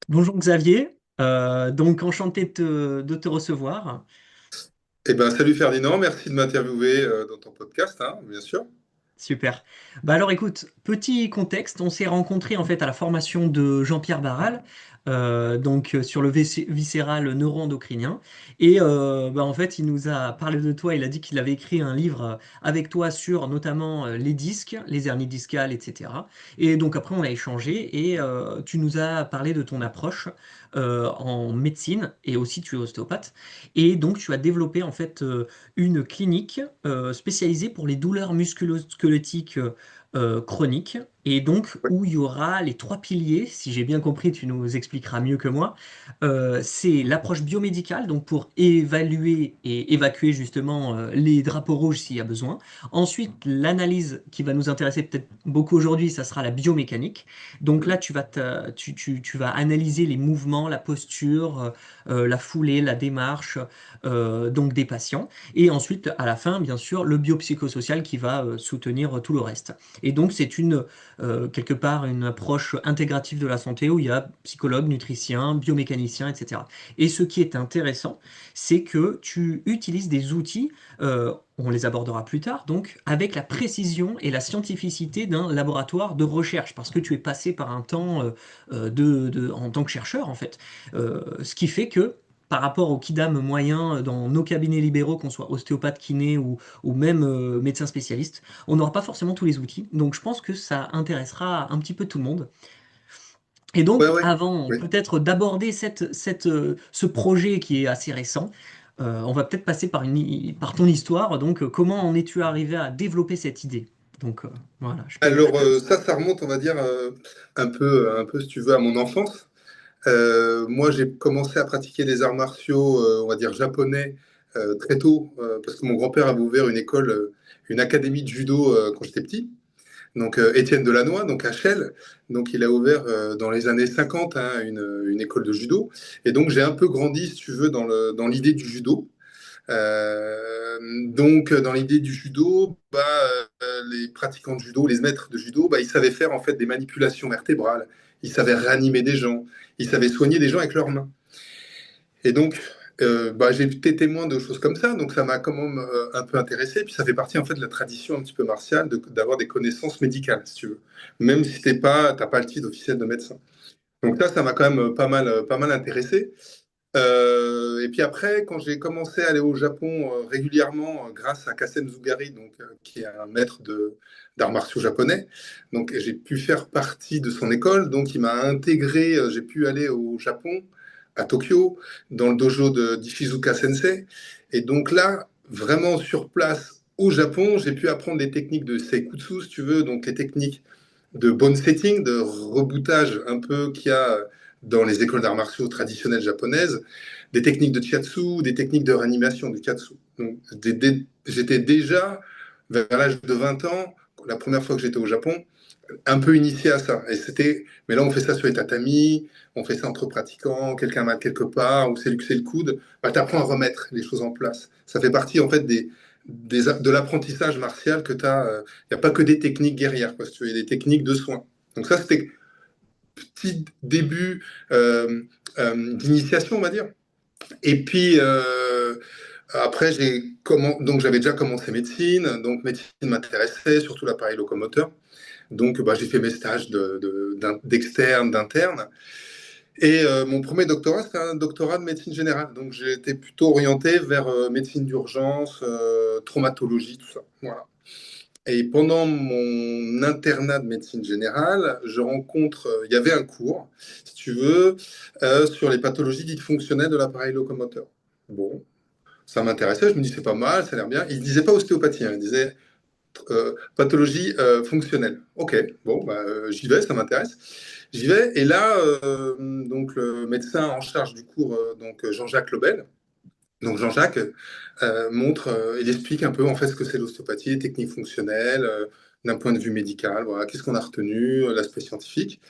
Bonjour Xavier. Donc enchanté de te recevoir. Eh ben, salut Ferdinand, merci de m'interviewer dans ton podcast, hein, bien sûr. Super. Bah alors écoute, petit contexte, on s'est rencontrés en fait à la formation de Jean-Pierre Barral, sur le viscéral neuro-endocrinien. Et bah, en fait, il nous a parlé de toi, il a dit qu'il avait écrit un livre avec toi sur notamment les disques, les hernies discales, etc. Et donc après, on a échangé et tu nous as parlé de ton approche en médecine et aussi tu es ostéopathe. Et donc tu as développé en fait une clinique spécialisée pour les douleurs musculo-squelettiques chroniques, et donc Ouais. où il y aura les trois piliers, si j'ai bien compris, tu nous expliqueras mieux que moi. C'est l'approche biomédicale, donc pour évaluer et évacuer justement les drapeaux rouges s'il y a besoin. Ensuite, l'analyse qui va nous intéresser peut-être beaucoup aujourd'hui, ça sera la biomécanique. Donc là, tu vas analyser les mouvements, la posture, la foulée, la démarche donc des patients. Et ensuite, à la fin, bien sûr, le biopsychosocial qui va soutenir tout le reste. Et donc, c'est quelque part une approche intégrative de la santé où il y a psychologue, nutrition, biomécanicien, etc. Et ce qui est intéressant, c'est que tu utilises des outils, on les abordera plus tard, donc avec la précision et la scientificité d'un laboratoire de recherche, parce que tu es passé par un temps en tant que chercheur, en fait. Ce qui fait que par rapport au kidam moyen dans nos cabinets libéraux, qu'on soit ostéopathe, kiné ou même médecin spécialiste, on n'aura pas forcément tous les outils. Donc je pense que ça intéressera un petit peu tout le monde. Et Ouais, donc, ouais. avant Oui. peut-être d'aborder ce projet qui est assez récent, on va peut-être passer par ton histoire. Donc, comment en es-tu arrivé à développer cette idée? Donc, voilà, je te Alors, laisserai. ça remonte, on va dire, un peu, si tu veux, à mon enfance. Moi, j'ai commencé à pratiquer des arts martiaux, on va dire, japonais, très tôt, parce que mon grand-père avait ouvert une école, une académie de judo quand j'étais petit. Donc, Étienne Delannoy, donc à Chelles. Donc, il a ouvert dans les années 50 hein, une école de judo. Et donc, j'ai un peu grandi, si tu veux, dans l'idée du judo. Donc, dans l'idée du judo, les pratiquants de judo, les maîtres de judo, ils savaient faire en fait des manipulations vertébrales, ils savaient réanimer des gens, ils savaient soigner des gens avec leurs mains. Et donc, j'ai été témoin de choses comme ça, donc ça m'a quand même un peu intéressé. Puis ça fait partie en fait de la tradition un petit peu martiale d'avoir des connaissances médicales, si tu veux, même si t'as pas le titre officiel de médecin. Donc ça m'a quand même pas mal intéressé. Et puis après, quand j'ai commencé à aller au Japon régulièrement, grâce à Kassem Zougari, qui est un maître d'arts martiaux japonais, donc j'ai pu faire partie de son école. Donc il m'a intégré, j'ai pu aller au Japon, à Tokyo, dans le dojo d'Ishizuka Sensei. Et donc là, vraiment sur place au Japon, j'ai pu apprendre les techniques de Seikutsu, si tu veux, donc les techniques de bone setting, de reboutage un peu qu'il y a dans les écoles d'arts martiaux traditionnelles japonaises, des techniques de shiatsu, des techniques de réanimation du katsu. Donc, j'étais déjà, vers l'âge de 20 ans, la première fois que j'étais au Japon, un peu initié à ça. Mais là, on fait ça sur les tatamis, on fait ça entre pratiquants, quelqu'un mal quelque part, ou c'est luxer le coude. Tu apprends à remettre les choses en place. Ça fait partie, en fait, de l'apprentissage martial que tu as. Il n'y a pas que des techniques guerrières, quoi, si tu veux, il y a des techniques de soins. Donc ça, c'était petit début d'initiation, on va dire. Et puis, après, donc j'avais déjà commencé médecine, donc médecine m'intéressait, surtout l'appareil locomoteur. Donc, j'ai fait mes stages d'externe, d'interne. Et mon premier doctorat, c'était un doctorat de médecine générale. Donc, j'ai été plutôt orienté vers médecine d'urgence, traumatologie, tout ça. Voilà. Et pendant mon internat de médecine générale, il y avait un cours, si tu veux, sur les pathologies dites fonctionnelles de l'appareil locomoteur. Bon, ça m'intéressait, je me dis c'est pas mal, ça a l'air bien. Il ne disait pas ostéopathie, hein, il disait pathologie fonctionnelle. Ok, bon, j'y vais, ça m'intéresse. J'y vais, et là, donc le médecin en charge du cours, Jean-Jacques Lobel, donc Jean-Jacques il explique un peu en fait ce que c'est l'ostéopathie, les techniques fonctionnelles, d'un point de vue médical, voilà, qu'est-ce qu'on a retenu, l'aspect scientifique.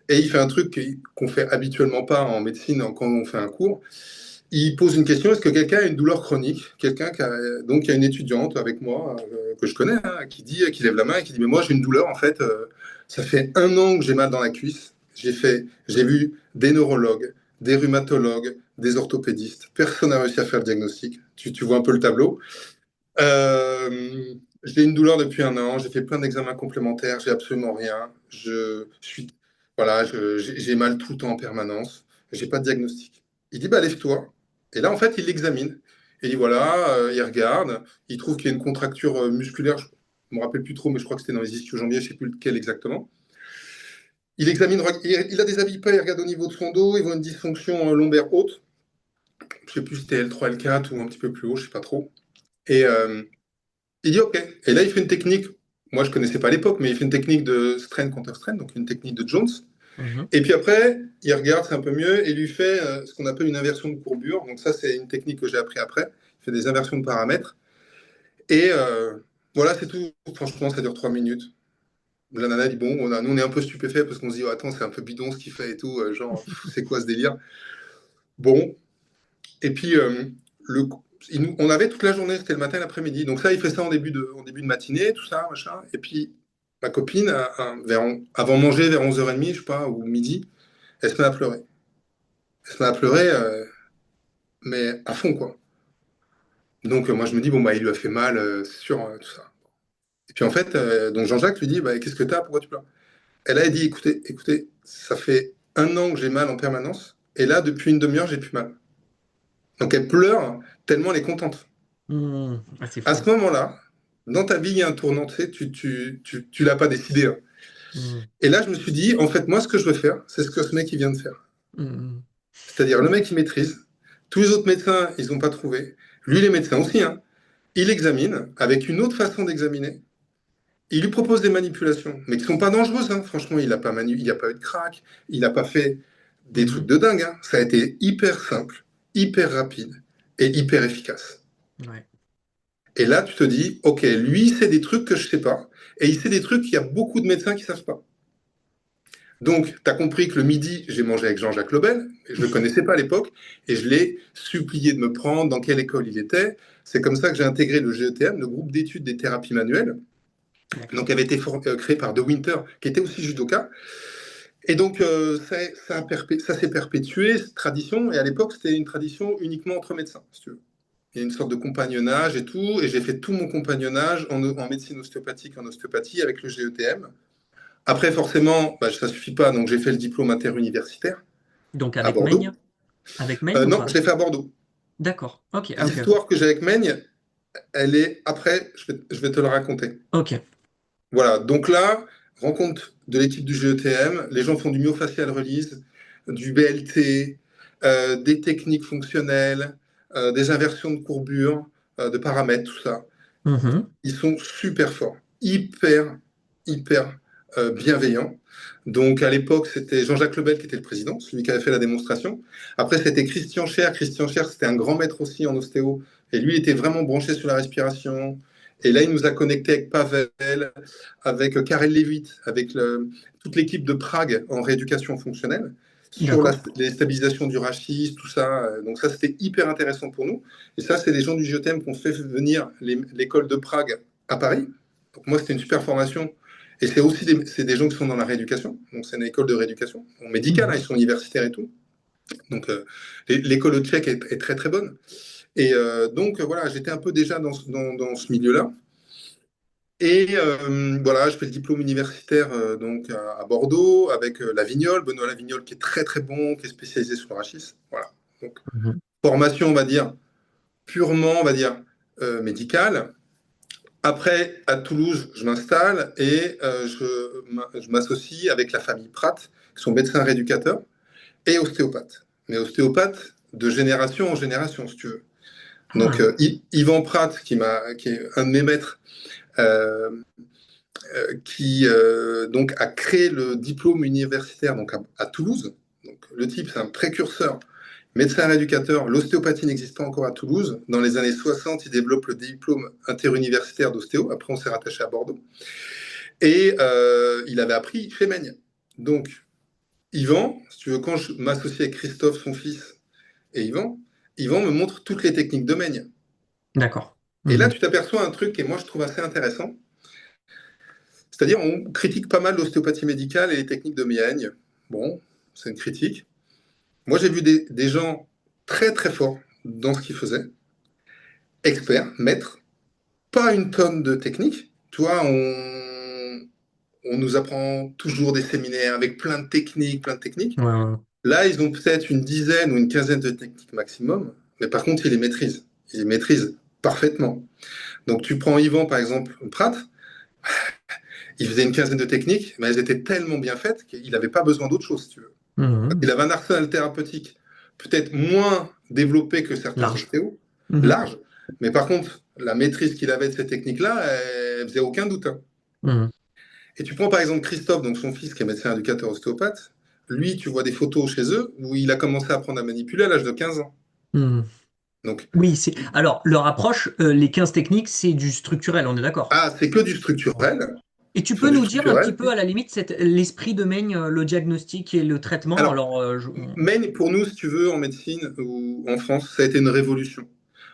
Et il fait un truc qu'on fait habituellement pas en médecine quand on fait un cours. Il pose une question, est-ce que quelqu'un a une douleur chronique? Donc il y a une étudiante avec moi que je connais, hein, qui lève la main et qui dit, mais moi j'ai une douleur en fait, ça fait 1 an que j'ai mal dans la cuisse J'ai vu des neurologues, des rhumatologues, des orthopédistes. Personne n'a réussi à faire le diagnostic. Tu vois un peu le tableau. J'ai une douleur depuis un an. J'ai fait plein d'examens complémentaires. J'ai absolument rien. Voilà, j'ai mal tout le temps en permanence. J'ai pas de diagnostic. Il dit, bah, lève-toi. Et là, en fait, il l'examine. Il dit, voilà, il regarde. Il trouve qu'il y a une contracture musculaire. Je ne me rappelle plus trop, mais je crois que c'était dans les ischio-jambiers. Je ne sais plus lequel exactement. Il examine, il a des avis-pas, il regarde au niveau de son dos, il voit une dysfonction lombaire haute. Je ne sais plus si c'était L3, L4 ou un petit peu plus haut, je ne sais pas trop. Et il dit OK. Et là, il fait une technique, moi je ne connaissais pas à l'époque, mais il fait une technique de strain contre strain, donc une technique de Jones. Mhm. Et puis après, il regarde, c'est un peu mieux, et il lui fait ce qu'on appelle une inversion de courbure. Donc ça, c'est une technique que j'ai appris après. Il fait des inversions de paramètres. Et voilà, c'est tout. Franchement, ça dure 3 minutes. La nana dit, bon, nous on est un peu stupéfait parce qu'on se dit, oh, attends, c'est un peu bidon ce qu'il fait et tout, genre, c'est quoi ce délire? Bon, et puis le, on avait toute la journée, c'était le matin et l'après-midi. Donc ça, il fait ça en début de matinée, tout ça, machin. Et puis ma copine, avant manger, vers 11h30, je sais pas, ou midi, elle se met à pleurer. Elle se met à pleurer, mais à fond, quoi. Donc moi, je me dis, bon, bah, il lui a fait mal, c'est sûr, tout ça. Et puis en fait, donc Jean-Jacques lui dit, bah, qu'est-ce que t'as? Pourquoi tu pleures? Elle a dit, écoutez, ça fait un an que j'ai mal en permanence, et là, depuis une demi-heure, j'ai plus mal. Donc elle pleure tellement elle est contente. Ah, c'est À fou. ce moment-là, dans ta vie, il y a un tournant, tu sais, tu l'as pas décidé, hein. Hmm. Et là, je me suis dit, en fait, moi, ce que je veux faire, c'est ce que ce mec, il vient de faire. Hmm. C'est-à-dire, le mec, il maîtrise. Tous les autres médecins, ils n'ont pas trouvé. Lui, les médecins aussi, hein. Il examine avec une autre façon d'examiner. Il lui propose des manipulations, mais qui ne sont pas dangereuses, hein. Franchement, il n'a pas eu de crack, il n'a pas fait des trucs Mhm. de dingue, hein. Ça a été hyper simple, hyper rapide et hyper efficace. Ouais. Et là, tu te dis, OK, lui, il sait des trucs que je ne sais pas, et il sait des trucs qu'il y a beaucoup de médecins qui ne savent pas. Donc, tu as compris que le midi, j'ai mangé avec Jean-Jacques Lebel, je ne le connaissais pas à l'époque, et je l'ai supplié de me prendre, dans quelle école il était. C'est comme ça que j'ai intégré le GETM, le groupe d'études des thérapies manuelles, donc D'accord. qui avait été créé par De Winter, qui était aussi judoka. Et donc, ça s'est perpétué, cette tradition, et à l'époque, c'était une tradition uniquement entre médecins, si tu veux. Il y a une sorte de compagnonnage et tout, et j'ai fait tout mon compagnonnage en médecine ostéopathique, en ostéopathie avec le GETM. Après, forcément, bah, ça suffit pas, donc j'ai fait le diplôme interuniversitaire Donc à avec Bordeaux. Meigne? Avec Meigne ou Non, pas? je l'ai fait à Bordeaux. D'accord. Ok. Ah, ok. Ok. L'histoire que j'ai avec Meigne, elle est après, je vais te la raconter. Ok. Voilà, donc là, rencontre de l'équipe du GETM, les gens font du myofascial release, du BLT, des techniques fonctionnelles, des inversions de courbure, de paramètres, tout ça. Mhm. Ils sont super forts, hyper bienveillants. Donc à l'époque, c'était Jean-Jacques Lebel qui était le président, celui qui avait fait la démonstration. Après, c'était Christian Scher. Christian Scher, c'était un grand maître aussi en ostéo. Et lui, il était vraiment branché sur la respiration. Et là, il nous a connectés avec Pavel, avec Karel Levitt, avec toute l'équipe de Prague en rééducation fonctionnelle, sur D'accord. les stabilisations du rachis, tout ça. Donc ça, c'était hyper intéressant pour nous. Et ça, c'est des gens du GETM qui ont fait venir l'école de Prague à Paris. Donc moi, c'était une super formation. Et c'est aussi c'est des gens qui sont dans la rééducation. Donc c'est une école de rééducation, bon, médicale, hein, Mhm. ils sont universitaires et tout. Donc l'école tchèque est très très bonne. Et donc voilà, j'étais un peu déjà dans ce milieu-là. Et voilà, je fais le diplôme universitaire donc à Bordeaux avec Lavignol, Benoît Lavignol qui est très très bon, qui est spécialisé sur le rachis. Voilà. Donc Mhm. formation, on va dire, purement, on va dire, médicale. Après, à Toulouse, je m'installe et je m'associe avec la famille Pratt, qui sont médecins rééducateurs et ostéopathes. Mais ostéopathes de génération en génération, si tu veux. Donc, Ah, Yvan Pratt, qui est un de mes maîtres, euh, qui donc a créé le diplôme universitaire donc à Toulouse. Donc, le type, c'est un précurseur, médecin rééducateur. L'ostéopathie n'existe pas encore à Toulouse. Dans les années 60, il développe le diplôme interuniversitaire d'ostéo. Après, on s'est rattaché à Bordeaux. Et il avait appris chez Meigne. Donc, Yvan, si tu veux, quand je m'associe avec Christophe, son fils, et Yvan me montre toutes les techniques de Meigne. d'accord. Et là, Mhm. tu t'aperçois un truc que moi, je trouve assez intéressant. C'est-à-dire, on critique pas mal l'ostéopathie médicale et les techniques de Meigne. Bon, c'est une critique. Moi, j'ai vu des gens très très forts dans ce qu'ils faisaient, experts, maîtres, pas une tonne de technique. Tu vois, on nous apprend toujours des séminaires avec plein de techniques, plein de techniques. Ouais, ouais. Là, ils ont peut-être une dizaine ou une quinzaine de techniques maximum, mais par contre, ils les maîtrisent. Ils les maîtrisent parfaitement. Donc, tu prends Yvan, par exemple, Pratt, il faisait une quinzaine de techniques, mais elles étaient tellement bien faites qu'il n'avait pas besoin d'autre chose, si tu veux. Mhm. Il avait un arsenal thérapeutique peut-être moins développé que certains Large. ostéos, Mhm. large, mais par contre, la maîtrise qu'il avait de ces techniques-là, elle faisait aucun doute, hein. Mhm. Et tu prends par exemple Christophe, donc son fils qui est médecin éducateur ostéopathe, lui, tu vois des photos chez eux où il a commencé à apprendre à manipuler à l'âge de 15 ans. Mhm. Donc, Oui, c'est. Alors, leur approche, les 15 techniques, c'est du structurel, on est d'accord. c'est que du structurel, Et tu peux sur du nous dire un petit structurel. peu, à la limite, l'esprit de Meigne, le diagnostic et le traitement. Alors, Alors, Meigne, pour nous, si tu veux, en médecine ou en France, ça a été une révolution.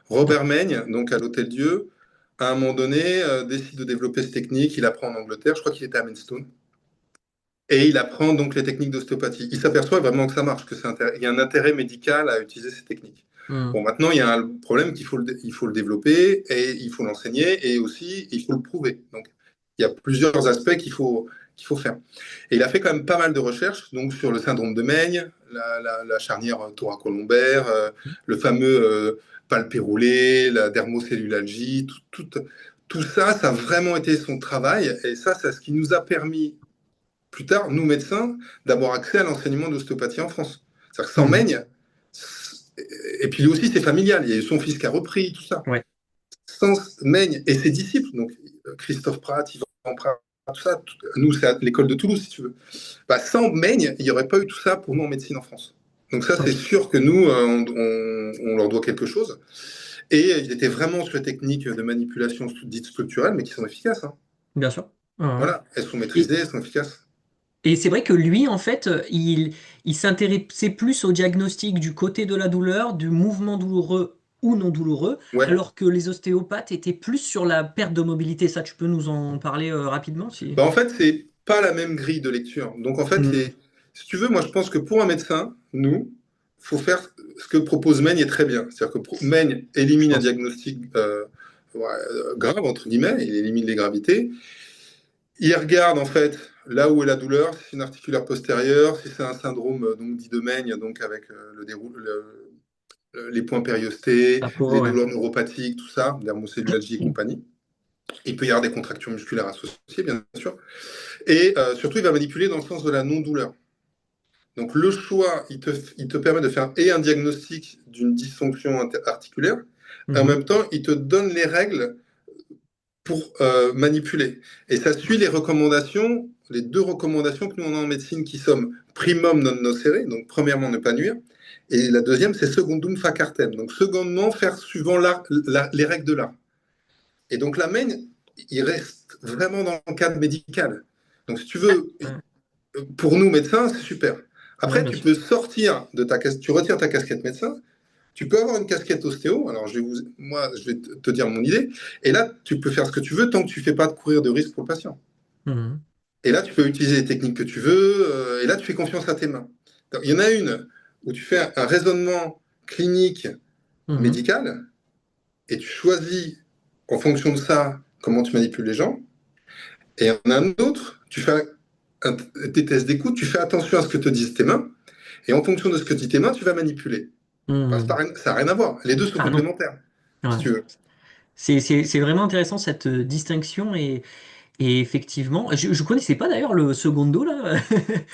Robert Meigne, donc à l'Hôtel Dieu, à un moment donné, décide de développer cette technique. Il apprend en Angleterre, je crois qu'il était à Maidstone. Et il apprend donc les techniques d'ostéopathie. Il s'aperçoit vraiment que ça marche, il y a un intérêt médical à utiliser ces techniques. hmm, Bon, maintenant, il y a un problème il faut le développer et il faut l'enseigner et aussi il faut le prouver. Donc, il y a plusieurs aspects qu'il faut faire. Et il a fait quand même pas mal de recherches donc, sur le syndrome de Meigne, la charnière thoracolombaire, le fameux palpé roulé, la dermocellulalgie, tout ça, ça a vraiment été son travail. Et ça, c'est ce qui nous a permis plus tard, nous médecins, d'avoir accès à l'enseignement d'ostéopathie en France. C'est-à-dire que sans hmm, Meigne, et puis lui aussi c'est familial, il y a eu son fils qui a repris, tout ça. ouais, Sans Meigne et ses disciples, donc Christophe Pratt, Yvan Pratt, tout ça, nous c'est à l'école de Toulouse si tu veux. Bah, sans Meigne, il n'y aurait pas eu tout ça pour nous en médecine en France. Donc ça c'est ok, sûr que nous, on leur doit quelque chose. Et ils étaient vraiment sur les techniques de manipulation dites structurelles, mais qui sont efficaces, hein. bien sûr. Voilà, elles sont Et, maîtrisées, elles sont efficaces. et c'est vrai que lui, en fait, il s'intéressait plus au diagnostic du côté de la douleur, du mouvement douloureux ou non douloureux, Ouais. alors que les ostéopathes étaient plus sur la perte de mobilité. Ça, tu peux nous en parler rapidement, si... Bah, en fait, c'est pas la même grille de lecture. Donc, en fait, Hmm, si tu veux, moi, je pense que pour un médecin, nous, faut faire ce que propose Meigne est très bien. C'est-à-dire que Meigne je élimine un pense. diagnostic ouais, grave, entre guillemets, il élimine les gravités. Il regarde, en fait, là où est la douleur, si c'est une articulaire postérieure, si c'est un syndrome donc, dit de Meigne, donc avec les points périostés, Ah, pour eux, les ouais. douleurs neuropathiques, tout ça, dermocellulalgie et compagnie. Il peut y avoir des contractions musculaires associées, bien sûr. Et surtout, il va manipuler dans le sens de la non-douleur. Donc le choix, il te permet de faire et un diagnostic d'une dysfonction articulaire, et en Mhm. même temps, il te donne les règles pour manipuler. Et ça suit les recommandations, les deux recommandations que nous on a en médecine qui sont primum non nocere, donc premièrement ne pas nuire, et la deuxième c'est secondum facartem, donc secondement faire suivant les règles de l'art. Et donc la main, il reste vraiment dans le cadre médical. Donc si tu Ah, veux, ouais, pour nous médecins, c'est super. ouais, Après, bien tu sûr. peux sortir de tu retires ta casquette médecin, tu peux avoir une casquette ostéo. Alors, moi, je vais te dire mon idée. Et là, tu peux faire ce que tu veux tant que tu ne fais pas de courir de risque pour le patient. Mhm. Et là, tu peux utiliser les techniques que tu veux. Et là, tu fais confiance à tes mains. Donc, il y en a une où tu fais un raisonnement clinique Mhm. médical et tu choisis en fonction de ça comment tu manipules les gens. Et il y en a un autre, tu fais tes tests d'écoute, tu fais attention à ce que te disent tes mains. Et en fonction de ce que disent tes mains, tu vas manipuler. Enfin, Mhm. ça n'a rien à voir. Les deux sont Ah non. complémentaires, si Ouais. tu veux. C'est vraiment intéressant cette distinction et effectivement, je connaissais pas d'ailleurs le secondo là.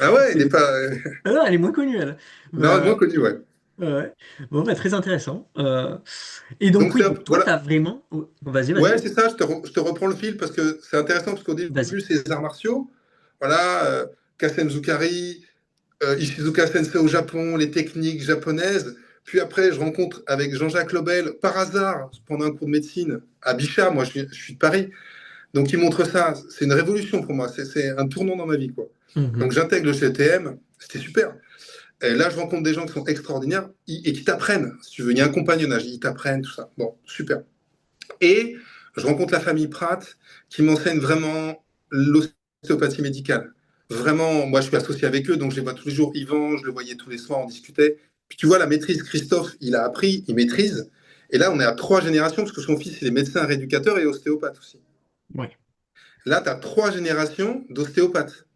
Ah ouais, il n'est C'est, pas. ah non, elle est moins connue elle. Non, Bah, moins connu, ouais. ouais. Bon, bah, très intéressant. Et donc Donc, oui, donc toi, voilà. t'as vraiment. Oh, vas-y, Ouais, vas-y. c'est ça, je te reprends le fil parce que c'est intéressant parce qu'au Vas-y. début, c'est les arts martiaux. Voilà, Kassen Zukari, Ishizuka Sensei au Japon, les techniques japonaises. Puis après, je rencontre avec Jean-Jacques Lobel, par hasard, pendant un cours de médecine, à Bichat. Moi, je suis de Paris. Donc, il montre ça. C'est une révolution pour moi. C'est un tournant dans ma vie, quoi. Donc, Mhm. j'intègre le CTM. C'était super. Et là, je rencontre des gens qui sont extraordinaires et qui t'apprennent, si tu veux. Il y a un compagnonnage, ils t'apprennent, tout ça. Bon, super. Et je rencontre la famille Pratt qui m'enseigne vraiment l'ostéopathie médicale. vraiment, moi je suis associé avec eux, donc je les vois tous les jours. Yvan, je le voyais tous les soirs, on discutait. Puis tu vois, la maîtrise, Christophe, il a appris, il maîtrise. Et là, on est à 3 générations, parce que son fils, il est médecin rééducateur et ostéopathe aussi. Ouais. Là, tu as 3 générations d'ostéopathes.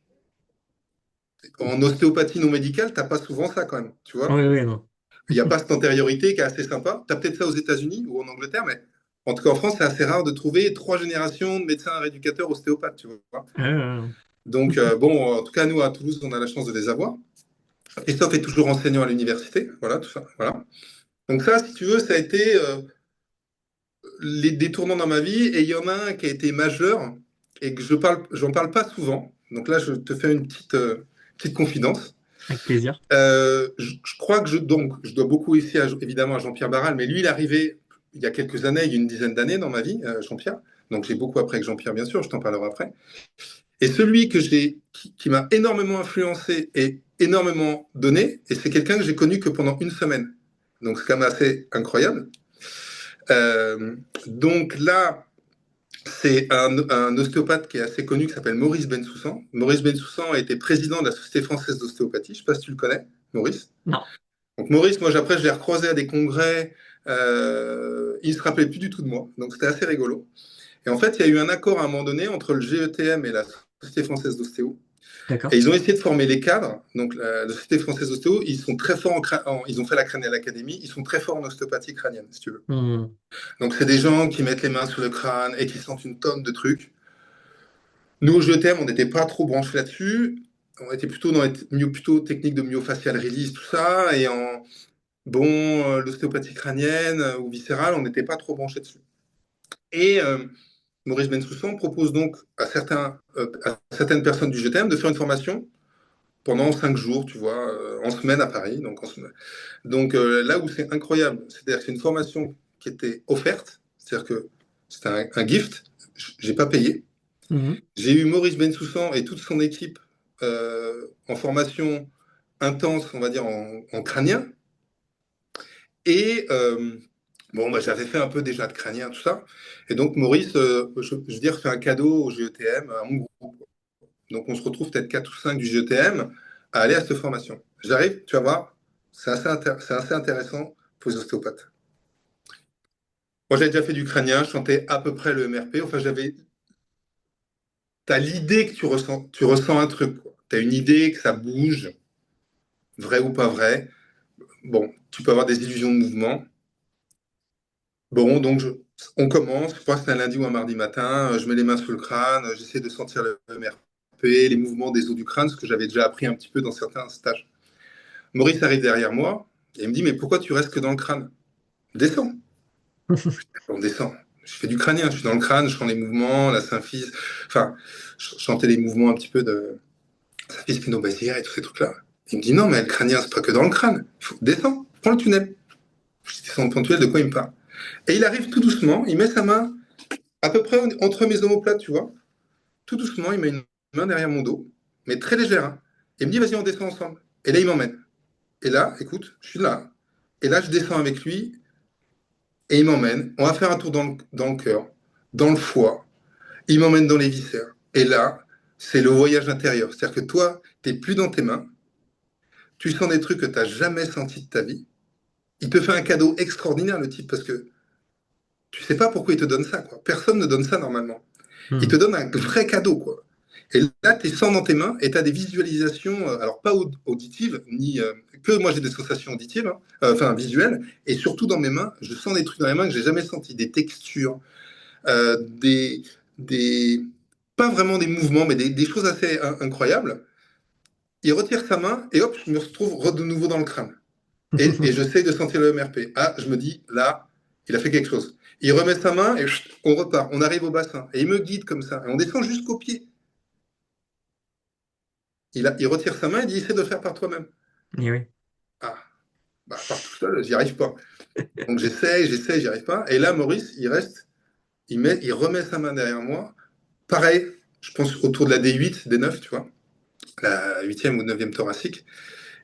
En ostéopathie non médicale, t'as pas souvent ça quand même, tu vois. Oui, oui, non. Il n'y a pas cette antériorité qui est assez sympa. Tu as peut-être ça aux États-Unis ou en Angleterre, mais en tout cas en France, c'est assez rare de trouver 3 générations de médecins rééducateurs ostéopathes, tu vois. Euh, Donc, bon, en tout cas, nous, à Toulouse, on a la chance de les avoir. Christophe est toujours enseignant à l'université, voilà, tout ça, voilà. Donc ça, si tu veux, ça a été des tournants dans ma vie, et il y en a un qui a été majeur, et que j'en parle pas souvent. Donc là, je te fais une petite confidence. avec plaisir. Je crois que donc, je dois beaucoup ici, évidemment, à Jean-Pierre Barral, mais lui, il est arrivé il y a quelques années, il y a une dizaine d'années dans ma vie, Jean-Pierre. Donc j'ai beaucoup appris avec Jean-Pierre, bien sûr, je t'en parlerai après. Et celui qui m'a énormément influencé et énormément donné, et c'est quelqu'un que j'ai connu que pendant une semaine. Donc c'est quand même assez incroyable. Euh, donc là, c'est un ostéopathe qui est assez connu, qui s'appelle Maurice Bensoussan. Maurice Bensoussan a été président de la Société française d'ostéopathie. Je ne sais pas si tu le connais, Maurice. Non. Donc Maurice, moi après, je l'ai recroisé à des congrès. Il ne se rappelait plus du tout de moi. Donc c'était assez rigolo. Et en fait, il y a eu un accord à un moment donné entre le GETM et la Société française d'ostéo. Et D'accord. ils ont essayé de former les cadres. Donc la Société française d'ostéo, ils sont très forts ils ont fait la Cranial Academy, ils sont très forts en ostéopathie crânienne, si tu veux. Hmm. Donc c'est des gens qui mettent les mains sur le crâne et qui sentent une tonne de trucs. Nous, au GETM, on n'était pas trop branchés là-dessus. On était plutôt dans les plutôt techniques de myofascial release, tout ça. Et bon, l'ostéopathie crânienne ou viscérale, on n'était pas trop branchés dessus. Et Maurice Bensoussan propose donc à certaines personnes du GTM de faire une formation pendant 5 jours, tu vois, en semaine à Paris. Donc là où c'est incroyable, c'est-à-dire que c'est une formation qui était offerte, c'est-à-dire que c'était un gift, j'ai pas payé. Mhm. J'ai eu Maurice Bensoussan et toute son équipe en formation intense, on va dire en crânien. Et bon, bah, j'avais fait un peu déjà de crânien, tout ça. Et donc Maurice, je veux dire, fait un cadeau au GETM, à mon groupe. Donc on se retrouve peut-être 4 ou 5 du GETM à aller à cette formation. J'arrive, tu vas voir, c'est assez intéressant pour les ostéopathes. Moi, j'avais déjà fait du crânien, je sentais à peu près le MRP. Enfin, t'as l'idée que tu ressens un truc. Tu as une idée que ça bouge, vrai ou pas vrai. Bon, tu peux avoir des illusions de mouvement. Bon, donc on commence, je crois que c'est un lundi ou un mardi matin, je mets les mains sur le crâne, j'essaie de sentir le MRP, les mouvements des os du crâne, ce que j'avais déjà appris un petit peu dans certains stages. Maurice arrive derrière moi et il me dit, mais pourquoi tu restes que dans le crâne? Descends. On descend. Je fais du crânien, je suis dans le crâne, je sens les mouvements, la symphyse, enfin, je chantais les mouvements un petit peu de symphyse spino-basilaire et tous ces trucs-là. Il me dit, non, mais le crânien, c'est pas que dans le crâne. Il faut descendre, prends le tunnel. Je descends le tunnel, de quoi il me parle? Et il arrive tout doucement, il met sa main à peu près entre mes omoplates, tu vois. Tout doucement, il met une main derrière mon dos, mais très légère. Hein. Et il me dit, vas-y, on descend ensemble. Et là, il m'emmène. Et là, écoute, je suis là. Et là, je descends avec lui et il m'emmène. On va faire un tour dans le cœur, dans le foie. Il m'emmène dans les viscères. Et là, c'est le voyage intérieur. C'est-à-dire que toi, tu n'es plus dans tes mains. Tu sens des trucs que tu n'as jamais sentis de ta vie. Il te fait un cadeau extraordinaire, le type, parce que tu sais pas pourquoi il te donne ça. Quoi. Personne ne donne ça normalement. Il te Hmm. donne un vrai cadeau, quoi. Et là, tu es sans dans tes mains et tu as des visualisations, alors pas auditives, ni que moi j'ai des sensations auditives, hein, enfin visuelles, et surtout dans mes mains, je sens des trucs dans les mains que j'ai jamais senti, des textures, euh, des, des, pas vraiment des mouvements, mais des choses assez incroyables. Il retire sa main et hop, je me retrouve de nouveau dans le crâne. Et j'essaie de sentir le MRP. Ah, je me dis, là, il a fait quelque chose. Il remet sa main et chut, on repart. On arrive au bassin. Et il me guide comme ça. Et on descend jusqu'au pied. Il retire sa main et dit, essaie de le faire par toi-même. Et oui. Ah, bah, par tout seul, j'y arrive pas. Donc j'y arrive pas. Et là, Maurice, il reste, il remet sa main derrière moi. Pareil, je pense autour de la D8, D9, tu vois, la huitième ou neuvième thoracique.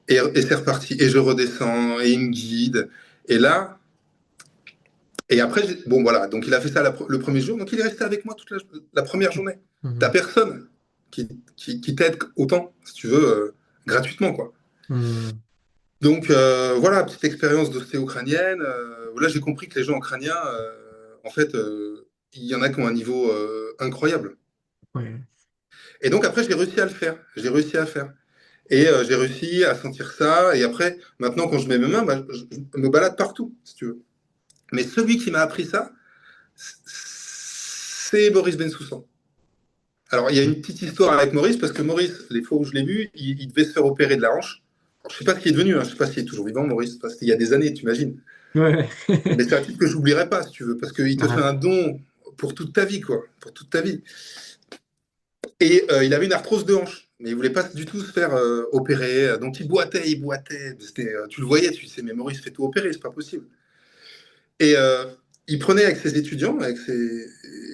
Et c'est reparti. Et je redescends, et il me guide. Et là, et après, bon voilà, donc il a fait ça le premier jour, donc il est resté avec moi toute la première journée. T'as Mhm. personne qui t'aident autant, si tu veux, gratuitement, quoi. Hmm. Donc voilà, petite expérience d'ostéo-crânienne. Là, j'ai compris que les gens en crânien, en fait, il y en a qui ont un niveau incroyable. Ouais. Et donc après, j'ai réussi à le faire. J'ai réussi à faire. Et j'ai réussi à sentir ça. Et après, maintenant, quand je mets mes mains, bah, je me balade partout, si tu veux. Mais celui qui m'a appris ça, c'est Boris Bensoussan. Alors, il y a une petite histoire avec Maurice, parce que Maurice, les fois où je l'ai vu, il devait se faire opérer de la hanche. Alors, je ne sais pas ce qu'il est devenu, hein, je ne sais pas s'il est toujours vivant, Maurice, parce qu'il y a des années, tu imagines. Ouais. Mais c'est un type que j'oublierai pas, si tu veux, parce qu'il te fait Ah, un don pour toute ta vie, quoi, pour toute ta vie. Et il avait une arthrose de hanche, mais il voulait pas du tout se faire opérer. Donc il boitait, il boitait. Tu le voyais, tu sais, mais Maurice fait tout opérer, c'est pas possible. Et il prenait avec ses étudiants,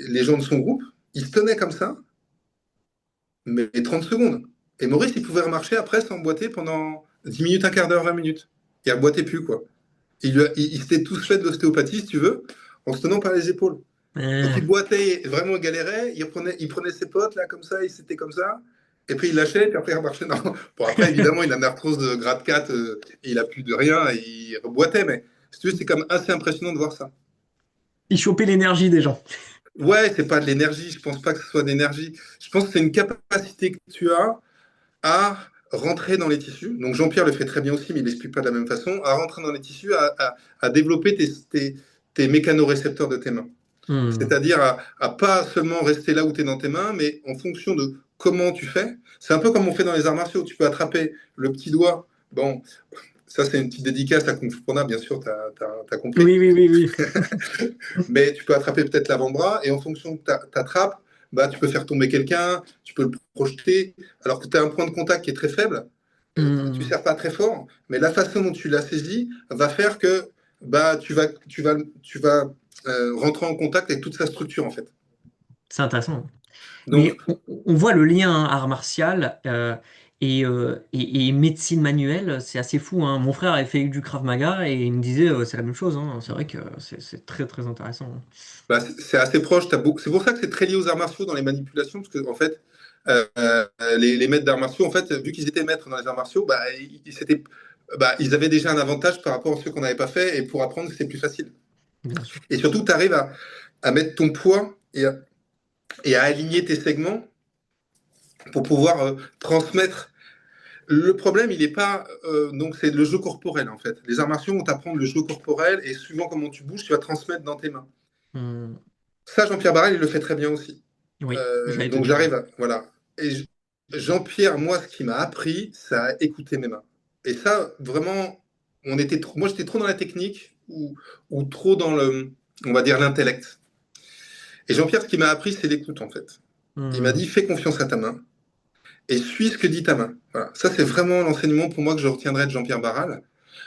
les gens de son groupe, il se tenait comme ça, mais 30 secondes. Et Maurice, il pouvait remarcher après sans boiter pendant 10 minutes, un quart d'heure, 20 minutes. Il ne boitait plus, quoi. Il s'était tous fait de l'ostéopathie, si tu veux, en se tenant par les épaules. Donc il ah. boitait, vraiment il galérait, il prenait ses potes là comme ça, il s'était comme ça, et puis il lâchait, puis après il remarchait. Non. Bon, après évidemment il a une arthrose de grade 4, et il a plus de rien, et il reboitait, mais si tu veux, c'est quand même assez impressionnant de voir ça. Il chopait l'énergie des gens. Ouais, c'est pas de l'énergie, je pense pas que ce soit de l'énergie. Je pense que c'est une capacité que tu as à rentrer dans les tissus. Donc Jean-Pierre le fait très bien aussi, mais il l'explique pas de la même façon, à rentrer dans les tissus, à développer tes mécanorécepteurs de tes mains. Hmm. C'est-à-dire à pas seulement rester là où tu es dans tes mains, mais en fonction de comment tu fais. C'est un peu comme on fait dans les arts martiaux. Tu peux attraper le petit doigt. Bon, ça c'est une petite dédicace à Kung Fu Panda, bien sûr, tu as compris. Oui, oui, oui, oui. Mais tu peux attraper peut-être l'avant-bras et en fonction que tu attrapes, bah, tu peux faire tomber quelqu'un, tu peux le projeter. Alors que tu as un point de contact qui est très faible, tu ne Hmm. sers pas très fort, mais la façon dont tu l'as saisi va faire que bah, tu vas rentrer en contact avec toute sa structure en fait. C'est intéressant. Donc, Mais on voit le lien hein, art martial et médecine manuelle, c'est assez fou, hein. Mon frère avait fait du Krav Maga et il me disait c'est la même chose, hein. C'est vrai que c'est très très intéressant. bah, c'est assez proche. C'est pour ça que c'est très lié aux arts martiaux dans les manipulations, parce que en fait, les maîtres d'arts martiaux, en fait, vu qu'ils étaient maîtres dans les arts martiaux, bah, ils avaient déjà un avantage par rapport à ceux qu'on n'avait pas fait, et pour apprendre, c'est plus facile. Bien sûr. Et surtout, tu arrives à mettre ton poids et à aligner tes segments pour pouvoir transmettre. Le problème, il n'est pas. Donc, c'est le jeu corporel, en fait. Les arts martiaux vont t'apprendre le jeu corporel, et suivant comment tu bouges, tu vas transmettre dans tes mains. Hmm. Ça, Jean-Pierre Barral, il le fait très bien aussi. Oui, j'allais te Donc dire. j'arrive à. Voilà. Et Jean-Pierre, moi, ce qui m'a appris, c'est à écouter mes mains. Et ça, vraiment, moi, j'étais trop dans la technique ou trop dans on va dire, l'intellect. Et Jean-Pierre, ce qui m'a appris, c'est l'écoute, en fait. Il m'a Hmm. dit, fais confiance à ta main et suis ce que dit ta main. Voilà. Ça, c'est vraiment l'enseignement pour moi que je retiendrai de Jean-Pierre Barral.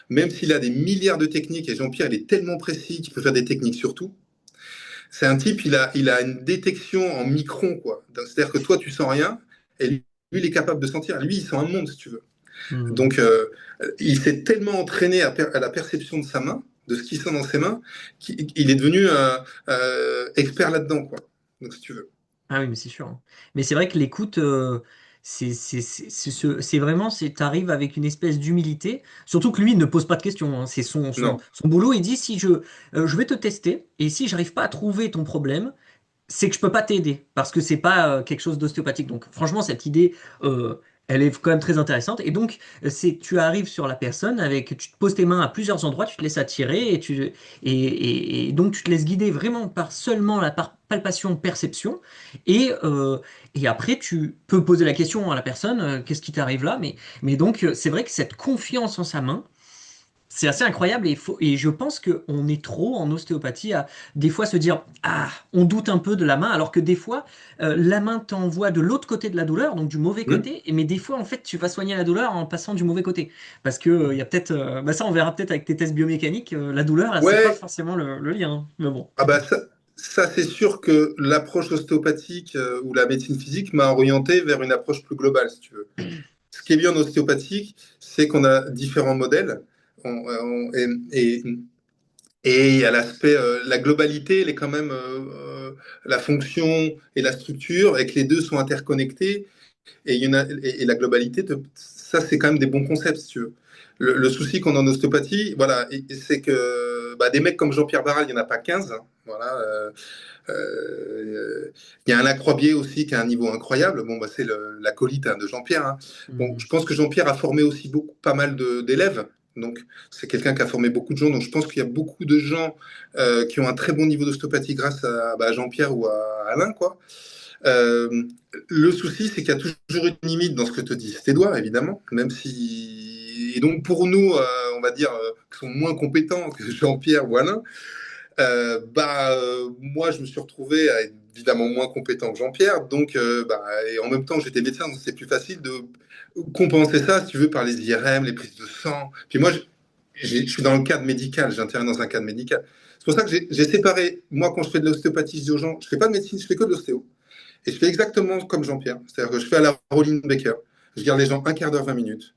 Même s'il a des milliards de techniques, et Jean-Pierre, il est tellement précis qu'il peut faire des techniques sur tout. C'est un type, il a une détection en micron, quoi. C'est-à-dire que toi, tu sens rien, et lui, il est capable de sentir. Lui, il sent un monde, si tu veux. Hmm. Donc, il s'est tellement entraîné à la perception de sa main, de ce qu'il sent dans ses mains, qu'il est devenu expert là-dedans, quoi. Donc, si tu veux. Ah oui, mais c'est sûr, hein. Mais c'est vrai que l'écoute, c'est vraiment, t'arrives avec une espèce d'humilité. Surtout que lui, il ne pose pas de questions, hein. C'est Non. son boulot. Il dit, si je vais te tester, et si j'arrive pas à trouver ton problème, c'est que je peux pas t'aider parce que c'est pas quelque chose d'ostéopathique. Donc franchement, cette idée, elle est quand même très intéressante. Et donc, tu arrives sur la personne avec, tu te poses tes mains à plusieurs endroits, tu te laisses attirer et donc tu te laisses guider vraiment par seulement la palpation, perception. Et, euh, et après, tu peux poser la question à la personne, qu'est-ce qui t'arrive là? Mais donc, c'est vrai que cette confiance en sa main, c'est assez incroyable et je pense qu'on est trop en ostéopathie à des fois se dire ah on doute un peu de la main alors que des fois la main t'envoie de l'autre côté de la douleur donc du mauvais Hmm. côté mais des fois en fait tu vas soigner la douleur en passant du mauvais côté parce que il y a peut-être bah ça on verra peut-être avec tes tests biomécaniques la douleur là, c'est pas Ouais, forcément le lien hein. Mais bon. ah bah ça, c'est sûr que l'approche ostéopathique ou la médecine physique m'a orienté vers une approche plus globale, si tu veux. Ce qui est bien en ostéopathique, c'est qu'on a différents modèles. Et il y a l'aspect, la globalité, elle est quand même la fonction et la structure, et que les deux sont interconnectés. et la globalité, ça, c'est quand même des bons concepts, si tu veux. Le souci qu'on a en ostéopathie, voilà, c'est que bah, des mecs comme Jean-Pierre Barral, il n'y en a pas 15. Hein, voilà, il y a un Lacroix-Biais aussi qui a un niveau incroyable. Bon, bah, c'est l'acolyte de Jean-Pierre. Hein. Bon, Mhm. je pense que Jean-Pierre a formé aussi pas mal d'élèves. Donc, c'est quelqu'un qui a formé beaucoup de gens. Donc, je pense qu'il y a beaucoup de gens qui ont un très bon niveau d'ostéopathie grâce à bah, Jean-Pierre ou à Alain, quoi. Euh, le souci, c'est qu'il y a toujours une limite dans ce que te disent tes doigts, évidemment, même si. Et donc, pour nous, on va dire, qui sont moins compétents que Jean-Pierre ou Alain, moi, je me suis retrouvé à être évidemment moins compétent que Jean-Pierre. Donc, et en même temps, j'étais médecin, donc c'est plus facile de compenser ça, si tu veux, par les IRM, les prises de sang. Puis moi, je suis dans le cadre médical, j'interviens dans un cadre médical. C'est pour ça que j'ai séparé, moi, quand je fais de l'ostéopathie urgente, je fais pas de médecine, je fais que de l'ostéo. Et je fais exactement comme Jean-Pierre. C'est-à-dire que je fais à la Rolling Baker. Je garde les gens un quart d'heure, 20 minutes.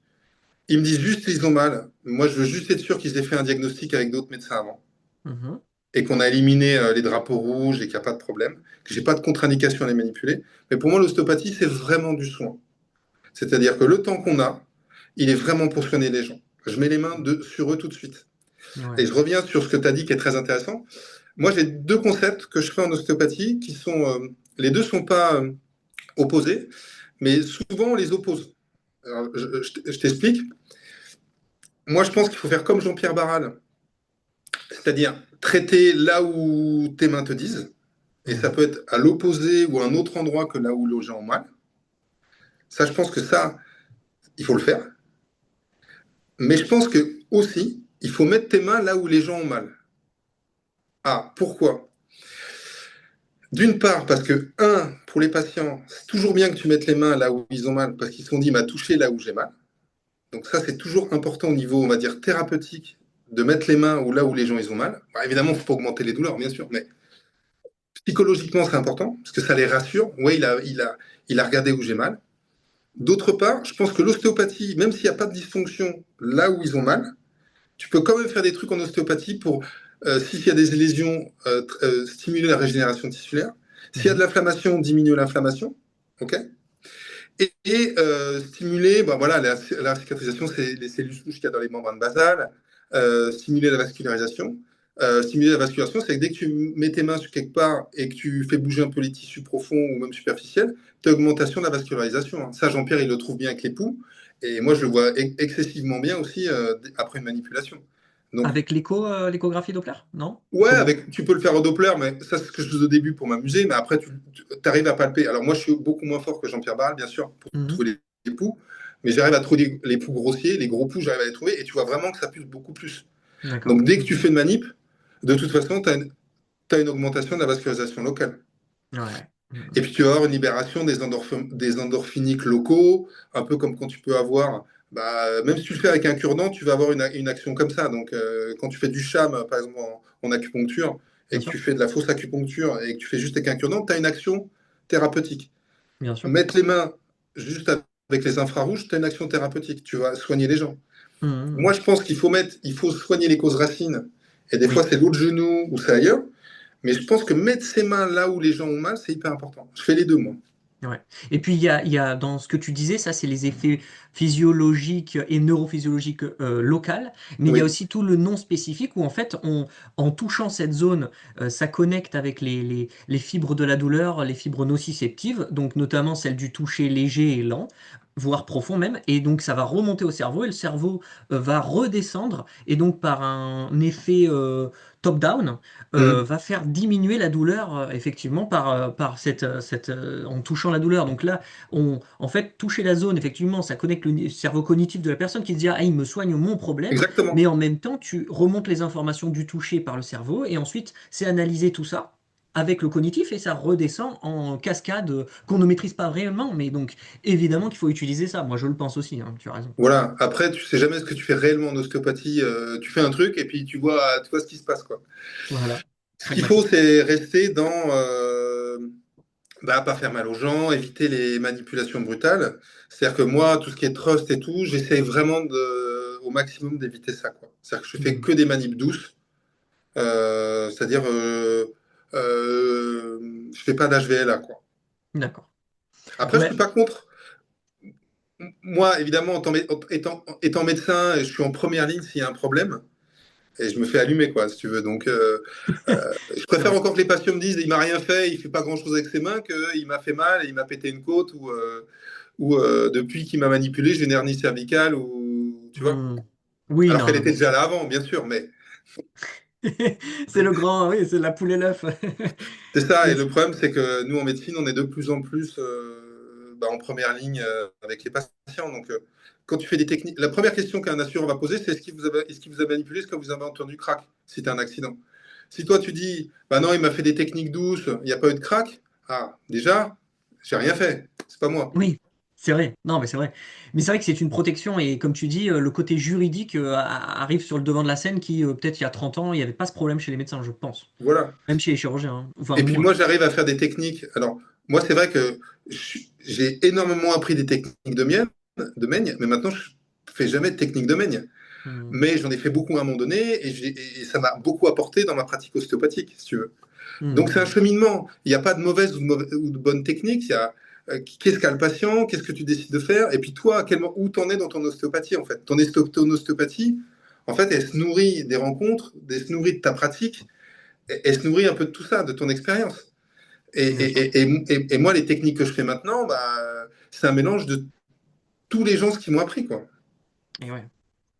Ils me disent juste qu'ils ont mal. Moi, je veux juste être sûr qu'ils aient fait un diagnostic avec d'autres médecins avant Mhm. et qu'on a éliminé les drapeaux rouges et qu'il n'y a pas de problème, que j'ai pas de contre-indication à les manipuler. Mais pour moi, l'ostéopathie, c'est vraiment du soin. C'est-à-dire que le temps qu'on a, il est vraiment pour soigner les gens. Je mets les mains sur eux tout de suite. Et Ouais. je reviens sur ce que tu as dit qui est très intéressant. Moi, j'ai deux concepts que je fais en ostéopathie qui sont. Les deux ne sont pas opposés, mais souvent on les oppose. Alors, je t'explique. Moi, je pense qu'il faut faire comme Jean-Pierre Barral, c'est-à-dire traiter là où tes mains te disent. Et ça Mhm. peut être à l'opposé ou à un autre endroit que là où les gens ont mal. Ça, je pense que ça, il faut le faire. Mais je pense que aussi, il faut mettre tes mains là où les gens ont mal. Ah, pourquoi? D'une part, parce que, un, pour les patients, c'est toujours bien que tu mettes les mains là où ils ont mal, parce qu'ils se sont dit, m'a touché là où j'ai mal. Donc ça, c'est toujours important au niveau, on va dire, thérapeutique, de mettre les mains là où les gens ils ont mal. Bah, évidemment, il ne faut pas augmenter les douleurs, bien sûr, mais psychologiquement, c'est important, parce que ça les rassure. Ouais, il a regardé où j'ai mal. D'autre part, je pense que l'ostéopathie, même s'il n'y a pas de dysfonction là où ils ont mal, tu peux quand même faire des trucs en ostéopathie pour, s'il y a des lésions, stimuler la régénération tissulaire. S'il y a de Mhm. l'inflammation, diminuer l'inflammation. OK. Stimuler, bah voilà, la cicatrisation, c'est les cellules souches qu'il y a dans les membranes basales. Stimuler la vascularisation. Stimuler la vascularisation, c'est que dès que tu mets tes mains sur quelque part et que tu fais bouger un peu les tissus profonds ou même superficiels, tu as augmentation de la vascularisation. Hein. Ça, Jean-Pierre, il le trouve bien avec les poux. Et moi, je le vois excessivement bien aussi après une manipulation. Donc, Avec l'échographie Doppler? Non? ouais, Comment? tu peux le faire au Doppler, mais ça, c'est ce que je faisais au début pour m'amuser, mais après, tu arrives à palper. Alors, moi, je suis beaucoup moins fort que Jean-Pierre Barral, bien sûr, pour Mhm. trouver les poux, mais j'arrive à trouver les poux grossiers, les gros poux, j'arrive à les trouver, et tu vois vraiment que ça pulse beaucoup plus. D'accord. Donc, dès que tu Mhm. fais une manip, de toute façon, tu as une augmentation de la vascularisation locale. Ouais. Et Mhm. puis, tu vas avoir une libération des endorphiniques locaux, un peu comme quand tu peux avoir. Bah, même si tu le fais avec un cure-dent, tu vas avoir une action comme ça. Donc, quand tu fais du sham, par exemple, en acupuncture, Bien et que sûr. tu fais de la fausse acupuncture, et que tu fais juste avec un cure-dent, tu as une action thérapeutique. Bien sûr. Mettre les mains juste avec les infrarouges, tu as une action thérapeutique. Tu vas soigner les gens. Moi, Mhm. je pense il faut soigner les causes racines. Et des fois, Oui. c'est l'autre genou ou c'est ailleurs. Mais je pense que mettre ses mains là où les gens ont mal, c'est hyper important. Je fais les deux, moi. Ouais. Et puis il y a dans ce que tu disais, ça c'est les effets physiologiques et neurophysiologiques locales, mais il y a Oui, aussi tout le non spécifique où en fait en touchant cette zone, ça connecte avec les fibres de la douleur, les fibres nociceptives, donc notamment celle du toucher léger et lent, voire profond même, et donc ça va remonter au cerveau et le cerveau va redescendre et donc par un effet top-down mmh, va faire diminuer la douleur effectivement par en touchant la douleur. Donc là, en fait, toucher la zone, effectivement, ça connecte le cerveau cognitif de la personne qui se dit, ah, il me soigne mon problème, mais exactement. en même temps, tu remontes les informations du toucher par le cerveau et ensuite, c'est analyser tout ça avec le cognitif et ça redescend en cascade qu'on ne maîtrise pas réellement. Mais donc, évidemment qu'il faut utiliser ça. Moi, je le pense aussi, hein, tu as raison. Voilà. Après, tu sais jamais ce que tu fais réellement en ostéopathie. Tu fais un truc et puis tu vois ce qui se passe, quoi. Voilà, Ce qu'il faut, pragmatique. c'est rester dans pas faire mal aux gens, éviter les manipulations brutales. C'est-à-dire que moi, tout ce qui est trust et tout, j'essaie vraiment au maximum d'éviter ça, quoi. C'est-à-dire que je fais Mhm. que des manips douces. C'est-à-dire, je fais pas d'HVLA, quoi. D'accord. Après, je Ouais. suis pas contre. moi, évidemment, étant médecin, je suis en première ligne s'il y a un problème. Et je me fais allumer, quoi, si tu veux. Donc, je préfère Ouais. encore que les patients me disent il m'a rien fait, il fait pas grand-chose avec ses mains, qu'il m'a fait mal et il m'a pété une côte ou depuis qu'il m'a manipulé, j'ai une hernie cervicale ou tu vois. Hmm. Oui, Alors non, qu'elle non, était bien déjà sûr. là avant, bien sûr, mais C'est le grand, oui, c'est la poule et l'œuf. c'est ça. Et Mais le problème, c'est que nous en médecine, on est de plus en plus en première ligne avec les patients. Donc, quand tu fais des techniques, la première question qu'un assureur va poser, c'est est-ce qu'il vous a manipulé, est-ce que vous avez entendu crack si tu as un accident. Si toi tu dis, bah non, il m'a fait des techniques douces, il n'y a pas eu de crack, ah, déjà, j'ai rien fait, c'est pas moi. oui, c'est vrai. Non, mais c'est vrai. Mais c'est vrai que c'est une protection et comme tu dis, le côté juridique arrive sur le devant de la scène qui, peut-être il y a 30 ans, il n'y avait pas ce problème chez les médecins, je pense. Voilà. Même chez les chirurgiens, hein. Enfin, Et puis moins. moi, j'arrive à faire des techniques. Alors, moi, c'est vrai que j'ai énormément appris des techniques de maigne, mais maintenant, je fais jamais de technique de maigne. Hmm. Mais j'en ai fait beaucoup à un moment donné et ça m'a beaucoup apporté dans ma pratique ostéopathique, si tu veux. Donc c'est un Hmm. cheminement. Il n'y a pas de mauvaise ou de bonne technique. Il y a qu'est-ce qu'a le patient, qu'est-ce que tu décides de faire, et puis toi, où t'en es dans ton ostéopathie en fait. Ton ostéopathie, en fait, elle se nourrit des rencontres, elle se nourrit de ta pratique, elle se nourrit un peu de tout ça, de ton expérience. Et, Bien sûr. et moi, les techniques que je fais maintenant, bah, c'est un mélange de tous les gens ce qu'ils m'ont appris, quoi. Et ouais.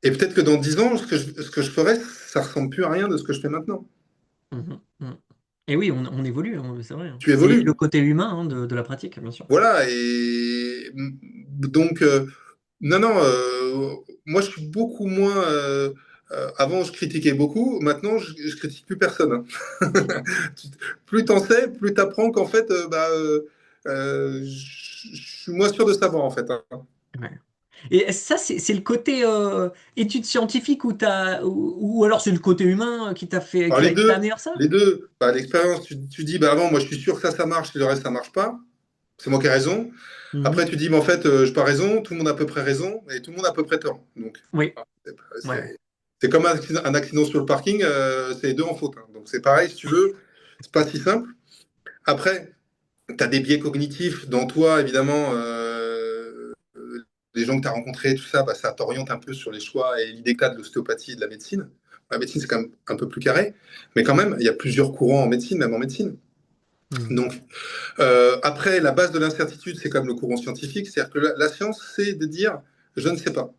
Et peut-être que dans 10 ans, ce que je ferais, ça ressemble plus à rien de ce que je fais maintenant. Mhm. Mhm. Et oui, on évolue, hein, c'est vrai, hein. Tu C'est le évolues. côté humain, hein, de la pratique, bien sûr. Voilà, et donc, non, non, moi je suis beaucoup moins. Avant, je critiquais beaucoup, maintenant, je critique plus personne, hein. Tu- Plus t'en sais, plus t'apprends qu'en fait, je suis moins sûr de savoir, en fait, hein. Ouais. Et ça, c'est le côté étude scientifique ou alors c'est le côté humain qui t'a fait, Alors, qui t'a amené à ça? les deux, bah, l'expérience, tu dis, bah, avant, moi je suis sûr que ça marche, et le reste, ça marche pas. C'est moi qui ai raison. Après, Mhm. tu dis, mais en fait, je n'ai pas raison, tout le monde a à peu près raison, et tout le monde a à peu près tort. Donc, Oui, ouais, ouais. c'est comme un accident sur le parking, c'est les deux en faute, hein. Donc, c'est pareil, si tu veux, c'est pas si simple. Après, tu as des biais cognitifs dans toi, évidemment, les gens que tu as rencontrés, tout ça, bah, ça t'oriente un peu sur les choix et l'idée que tu as de l'ostéopathie et de la médecine. La médecine, c'est quand même un peu plus carré, mais quand même, il y a plusieurs courants en médecine, même en médecine. Mhm. Donc, après, la base de l'incertitude, c'est comme le courant scientifique, c'est-à-dire que la science, c'est de dire je ne sais pas.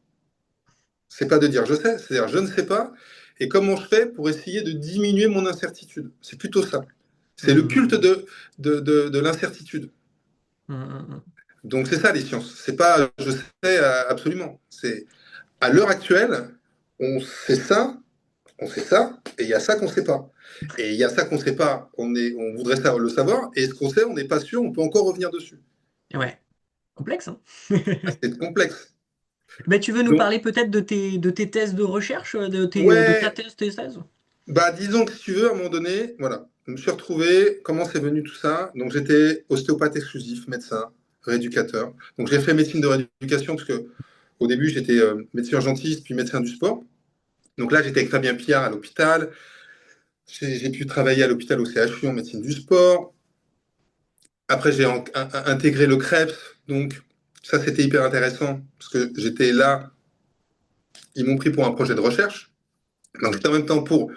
C'est pas de dire je sais, c'est-à-dire je ne sais pas et comment je fais pour essayer de diminuer mon incertitude. C'est plutôt ça. C'est le culte Mhm. de l'incertitude. Mhm. Donc c'est ça les sciences. C'est pas je sais absolument. C'est à l'heure actuelle, on sait ça, et il y a ça qu'on sait pas. Et il y a ça qu'on sait pas, on voudrait le savoir, et ce qu'on sait, on n'est pas sûr, on peut encore revenir dessus. Et ouais, complexe, hein? C'est complexe. Ben, tu veux nous Donc, parler peut-être de tes thèses de recherche, de ta ouais, thèse, tes thèses? bah disons que si tu veux, à un moment donné, voilà, je me suis retrouvé, comment c'est venu tout ça? Donc j'étais ostéopathe exclusif, médecin, rééducateur. Donc j'ai fait médecine de rééducation parce que au début j'étais médecin urgentiste puis médecin du sport. Donc là j'étais avec Fabien Piard à l'hôpital. J'ai pu travailler à l'hôpital au CHU en médecine du sport. Après j'ai intégré le CREPS. Donc ça c'était hyper intéressant parce que j'étais là, ils m'ont pris pour un projet de recherche. Donc j'étais en même temps pour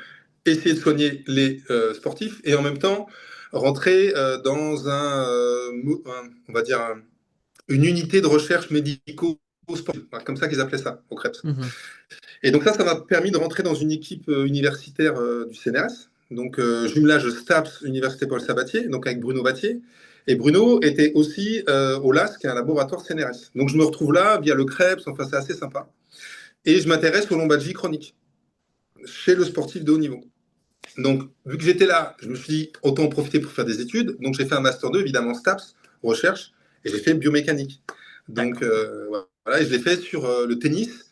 essayer de soigner les sportifs et en même temps rentrer dans on va dire, une unité de recherche médico-sportive, enfin, comme ça qu'ils appelaient ça au CREPS. Mhm. Et donc ça m'a permis de rentrer dans une équipe universitaire du CNRS, donc jumelage STAPS, Université Paul Sabatier, donc avec Bruno Battier. Et Bruno était aussi au LAS, qui est un laboratoire CNRS. Donc je me retrouve là via le CREPS, enfin c'est assez sympa. Et je m'intéresse aux lombalgies chroniques chez le sportif de haut niveau. Donc, vu que j'étais là, je me suis dit, autant en profiter pour faire des études. Donc, j'ai fait un Master 2, évidemment, STAPS, recherche, et j'ai fait biomécanique. Donc, D'accord. voilà, et je l'ai fait sur le tennis.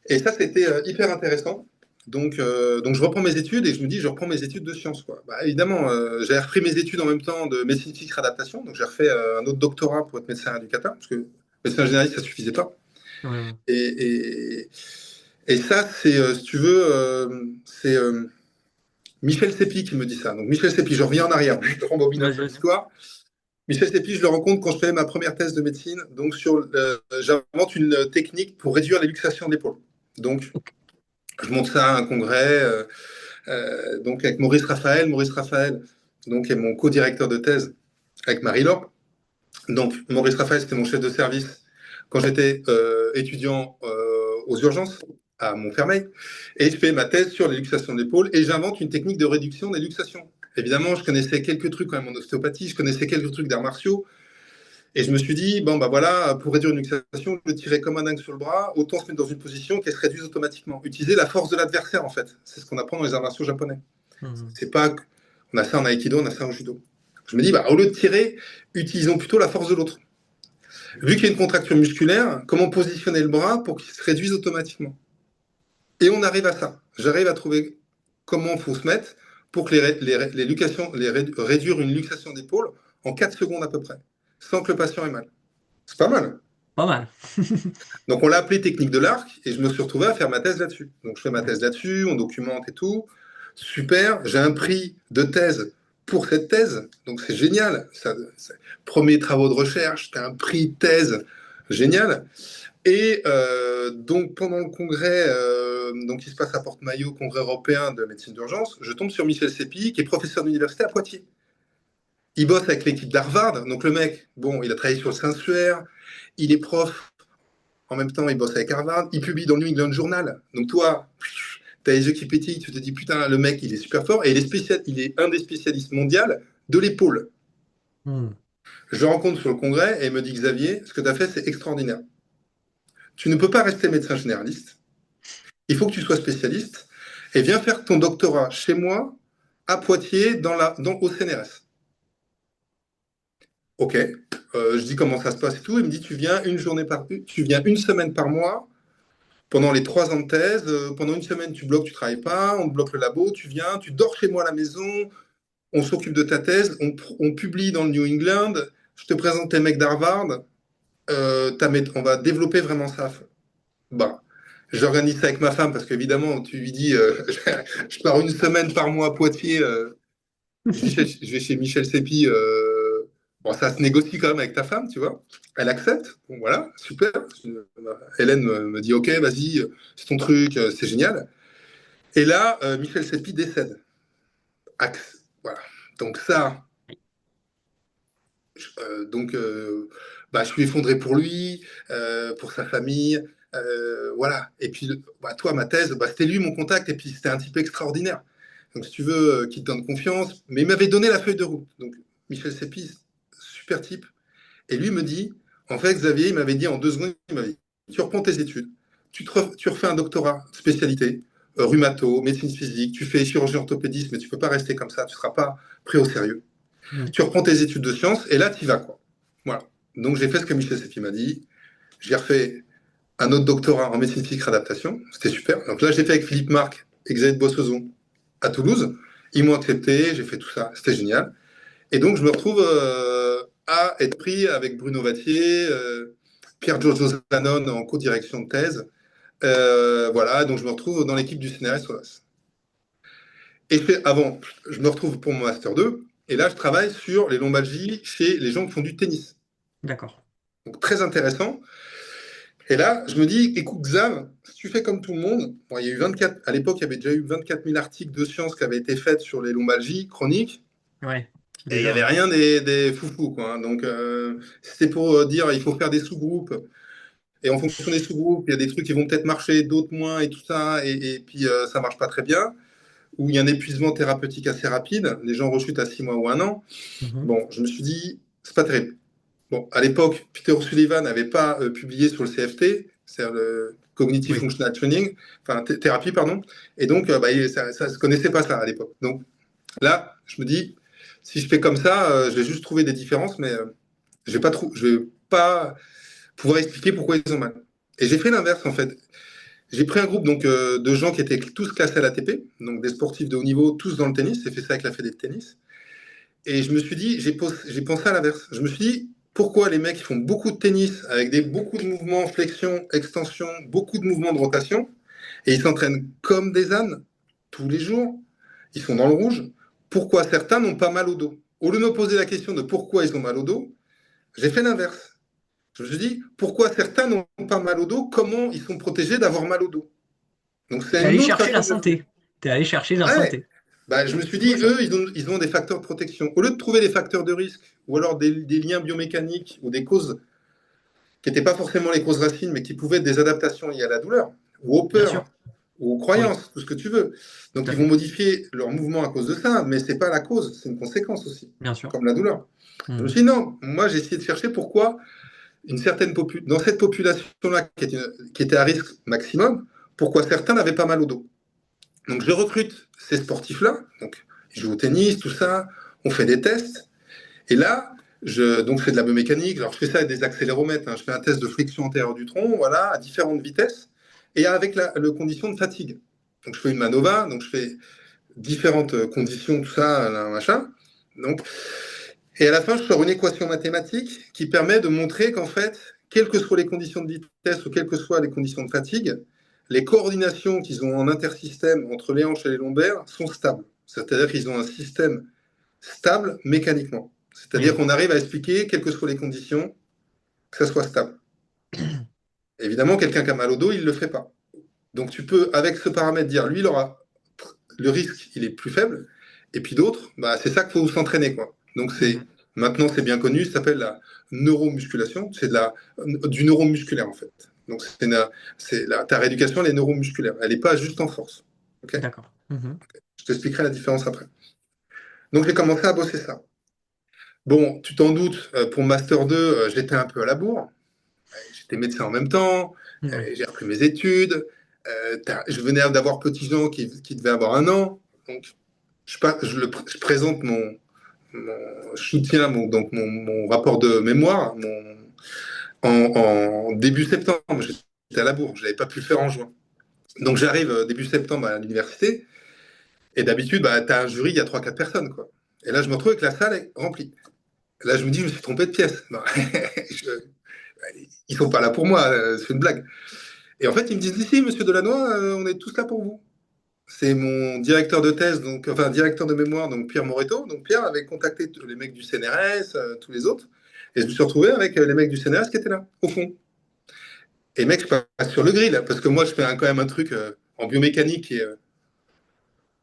Et ça, c'était hyper intéressant. Donc, je reprends mes études et je me dis, je reprends mes études de sciences, quoi. Bah, évidemment, j'ai repris mes études en même temps de médecine physique réadaptation. Donc, j'ai refait un autre doctorat pour être médecin éducateur, parce que médecin généraliste, ça suffisait pas. Ouais, ouais. Et, et, et ça, c'est, si tu veux, c'est Michel Sépi qui me dit ça. Donc Michel Sépi, je reviens en arrière, je rembobine un Vas-y, peu vas-y. l'histoire. Michel Sépi, je le rencontre quand je fais ma première thèse de médecine. Donc, j'invente une technique pour réduire les luxations d'épaule. Donc, Ok. je monte ça à un congrès donc avec Maurice Raphaël. Maurice Raphaël donc, est mon co-directeur de thèse avec Marie-Laure. Donc, Maurice Raphaël, c'était mon chef de service quand j'étais étudiant aux urgences à Montfermeil. Et je fais ma thèse sur les luxations de l'épaule et j'invente une technique de réduction des luxations. Évidemment, je connaissais quelques trucs quand même en ostéopathie, je connaissais quelques trucs d'arts martiaux. Et je me suis dit, bon, bah voilà, pour réduire une luxation, je tirais comme un dingue sur le bras, autant se mettre dans une position qui se réduise automatiquement. Utiliser la force de l'adversaire, en fait. C'est ce qu'on apprend dans les arts martiaux japonais. Mhm. C'est pas. On a ça en aïkido, on a ça en judo. Je me dis, bah, au lieu de tirer, utilisons plutôt la force de l'autre. Vu qu'il y a une contracture musculaire, comment positionner le bras pour qu'il se réduise automatiquement? Et on arrive à ça. J'arrive à trouver comment il faut se mettre pour que réduire une luxation d'épaule en 4 secondes à peu près, sans que le patient ait mal. C'est pas mal. Pas mal. Donc on l'a appelé technique de l'arc et je me suis retrouvé à faire ma thèse là-dessus. Donc je fais ma Ouais. thèse là-dessus, on documente et tout. Super, j'ai un prix de thèse pour cette thèse, donc c'est génial. Premier travaux de recherche, t'as un prix de thèse, génial. Et donc pendant le congrès, donc qui se passe à Porte-Maillot, congrès européen de médecine d'urgence, je tombe sur Michel Sépi, qui est professeur d'université à Poitiers. Il bosse avec l'équipe d'Harvard, donc le mec, bon, il a travaillé sur le sensuaire, il est prof en même temps, il bosse avec Harvard, il publie dans le New England Journal. Donc toi, tu as les yeux qui pétillent, tu te dis putain, le mec, il est super fort et il est un des spécialistes mondiaux de l'épaule. Mhm. Je le rencontre sur le congrès et il me dit Xavier, ce que tu as fait, c'est extraordinaire. Tu ne peux pas rester médecin généraliste. Il faut que tu sois spécialiste et viens faire ton doctorat chez moi à Poitiers au CNRS. Ok. Je dis comment ça se passe et tout. Il me dit tu viens une semaine par mois pendant les 3 ans de thèse, pendant une semaine, tu bloques, tu travailles pas, on te bloque le labo, tu viens, tu dors chez moi à la maison, on s'occupe de ta thèse, on publie dans le New England, je te présente tes mecs d'Harvard, on va développer vraiment ça. Bah, j'organise ça avec ma femme parce qu'évidemment, tu lui dis, je pars une semaine par mois à Poitiers, je vais chez Michel Sépi. Bon, ça se négocie quand même avec ta femme, tu vois. Elle accepte. Bon, voilà, super. Hélène me dit, OK, vas-y, c'est ton truc, c'est génial. Et là, Michel Sépi décède. Voilà. Donc ça, donc, bah, je suis effondré pour lui, pour sa famille. Voilà. Et puis, bah, toi, ma thèse, bah, c'était lui mon contact. Et puis, c'était un type extraordinaire. Donc, si tu veux, qui te donne confiance. Mais il m'avait donné la feuille de route. Donc, Michel Sépi, super type. Et lui me dit, en fait, Xavier, il m'avait dit en 2 secondes, il m'avait dit, tu reprends tes études, tu refais un doctorat spécialité, rhumato, médecine physique, tu fais chirurgie orthopédiste, mais tu ne peux pas rester comme ça, tu ne seras pas pris au sérieux. Mhm. Tu reprends tes études de sciences et là, tu y vas, quoi. Voilà. Donc, j'ai fait ce que Michel Sefi m'a dit. J'ai refait un autre doctorat en médecine physique réadaptation. C'était super. Donc là, j'ai fait avec Philippe Marc et Xavier de Boissezon à Toulouse. Ils m'ont accepté, j'ai fait tout ça. C'était génial. Et donc, je me retrouve à être pris avec Bruno Vattier, Pierre Giorgio Zanon en co-direction de thèse. Voilà, donc je me retrouve dans l'équipe du CNRS OAS. Et avant, je me retrouve pour mon Master 2, et là, je travaille sur les lombalgies chez les gens qui font du tennis. D'accord. Donc, très intéressant. Et là, je me dis, écoute, Xav, si tu fais comme tout le monde, bon, il y a eu 24, à l'époque, il y avait déjà eu 24 000 articles de sciences qui avaient été faits sur les lombalgies chroniques. Ouais. Et il n'y Déjà, avait ouais. rien des foufous, quoi, hein. Donc, c'était pour dire il faut faire des sous-groupes. Et en fonction des sous-groupes, il y a des trucs qui vont peut-être marcher, d'autres moins, et tout ça. Et puis, ça marche pas très bien. Ou il y a un épuisement thérapeutique assez rapide. Les gens rechutent à 6 mois ou 1 an. Mhm. Bon, je me suis dit, c'est pas terrible. Bon, à l'époque, Peter O'Sullivan n'avait pas publié sur le CFT, c'est-à-dire le Cognitive Oui. Functional Training, enfin thérapie, pardon. Et donc, bah, ça ne se connaissait pas ça à l'époque. Donc là, je me dis, si je fais comme ça, je vais juste trouver des différences, mais je vais pas pouvoir expliquer pourquoi ils ont mal. Et j'ai fait l'inverse en fait. J'ai pris un groupe donc de gens qui étaient tous classés à l'ATP, donc des sportifs de haut niveau, tous dans le tennis. J'ai fait ça avec la Fédé de tennis. Et je me suis dit, j'ai pensé à l'inverse. Je me suis dit, pourquoi les mecs qui font beaucoup de tennis avec beaucoup de mouvements, flexion, extension, beaucoup de mouvements de rotation, et ils s'entraînent comme des ânes tous les jours, ils sont dans le rouge. Pourquoi certains n'ont pas mal au dos? au lieu de me poser la question de pourquoi ils ont mal au dos, j'ai fait l'inverse. Je me suis dit, pourquoi certains n'ont pas mal au dos, comment ils sont protégés d'avoir mal au dos. Donc c'est T'es allé une autre chercher la façon de le faire. santé. T'es allé chercher la Ouais. santé. Bah, je me suis C'est dit, beau ça. eux, ils ont des facteurs de protection. Au lieu de trouver des facteurs de risque ou alors des liens biomécaniques ou des causes qui n'étaient pas forcément les causes racines, mais qui pouvaient être des adaptations liées à la douleur ou aux Bien sûr. peurs ou aux Oui, croyances, tout ce que tu veux. tout Donc à ils vont fait. modifier leur mouvement à cause de ça, mais c'est pas la cause, c'est une conséquence aussi, Bien sûr. comme la douleur. Je me Mhm. suis dit, non, moi j'ai essayé de chercher pourquoi dans cette population-là qui était à risque maximum, pourquoi certains n'avaient pas mal au dos. Donc je recrute ces sportifs-là, donc ils jouent au tennis, tout ça, on fait des tests, et là, donc je fais de la biomécanique, alors je fais ça avec des accéléromètres, hein. Je fais un test de friction antérieure du tronc, voilà, à différentes vitesses, et avec la condition de fatigue. Donc je fais une manova, donc je fais différentes conditions, tout ça, là, machin. Donc, et à la fin, je sors une équation mathématique qui permet de montrer qu'en fait, quelles que soient les conditions de vitesse ou quelles que soient les conditions de fatigue, les coordinations qu'ils ont en intersystème entre les hanches et les lombaires sont stables. C'est-à-dire qu'ils ont un système stable mécaniquement. C'est-à-dire Oui. qu'on arrive à expliquer, quelles que soient les conditions, que ça soit stable. Évidemment, quelqu'un qui a mal au dos, il ne le fait pas. Donc tu peux, avec ce paramètre, dire, lui, il aura le risque, il est plus faible. Et puis d'autres, bah, c'est ça qu'il faut s'entraîner, quoi. Donc Mhm. maintenant c'est bien connu, ça s'appelle la neuromusculation. C'est du neuromusculaire en fait. Donc ta rééducation, elle est neuromusculaire. Elle n'est pas juste en force. Ok. D'accord. Mhm. Je t'expliquerai la différence après. Donc j'ai commencé à bosser ça. Bon, tu t'en doutes, pour Master 2, j'étais un peu à la bourre. J'étais médecin en même temps, Oui. j'ai repris mes études. Je venais d'avoir petit Jean qui devait avoir 1 an. Donc je présente je soutiens mon rapport de mémoire en début septembre. J'étais à la bourre, je n'avais pas pu le faire en juin. Donc j'arrive début septembre à l'université, et d'habitude, bah, tu as un jury, il y a 3 4 personnes. Quoi. Et là, je me retrouve avec la salle remplie. Là, je me dis, je me suis trompé de pièce. Non, ils sont pas là pour moi, c'est une blague. Et en fait, ils me disent, ici, monsieur Delannoy, on est tous là pour vous. C'est mon directeur de thèse, donc, enfin directeur de mémoire, donc Pierre Moreto. Donc Pierre avait contacté les mecs du CNRS, tous les autres, et je me suis retrouvé avec les mecs du CNRS qui étaient là, au fond. Et mec, je passe sur le grill, parce que moi, je fais quand même un truc en biomécanique qui est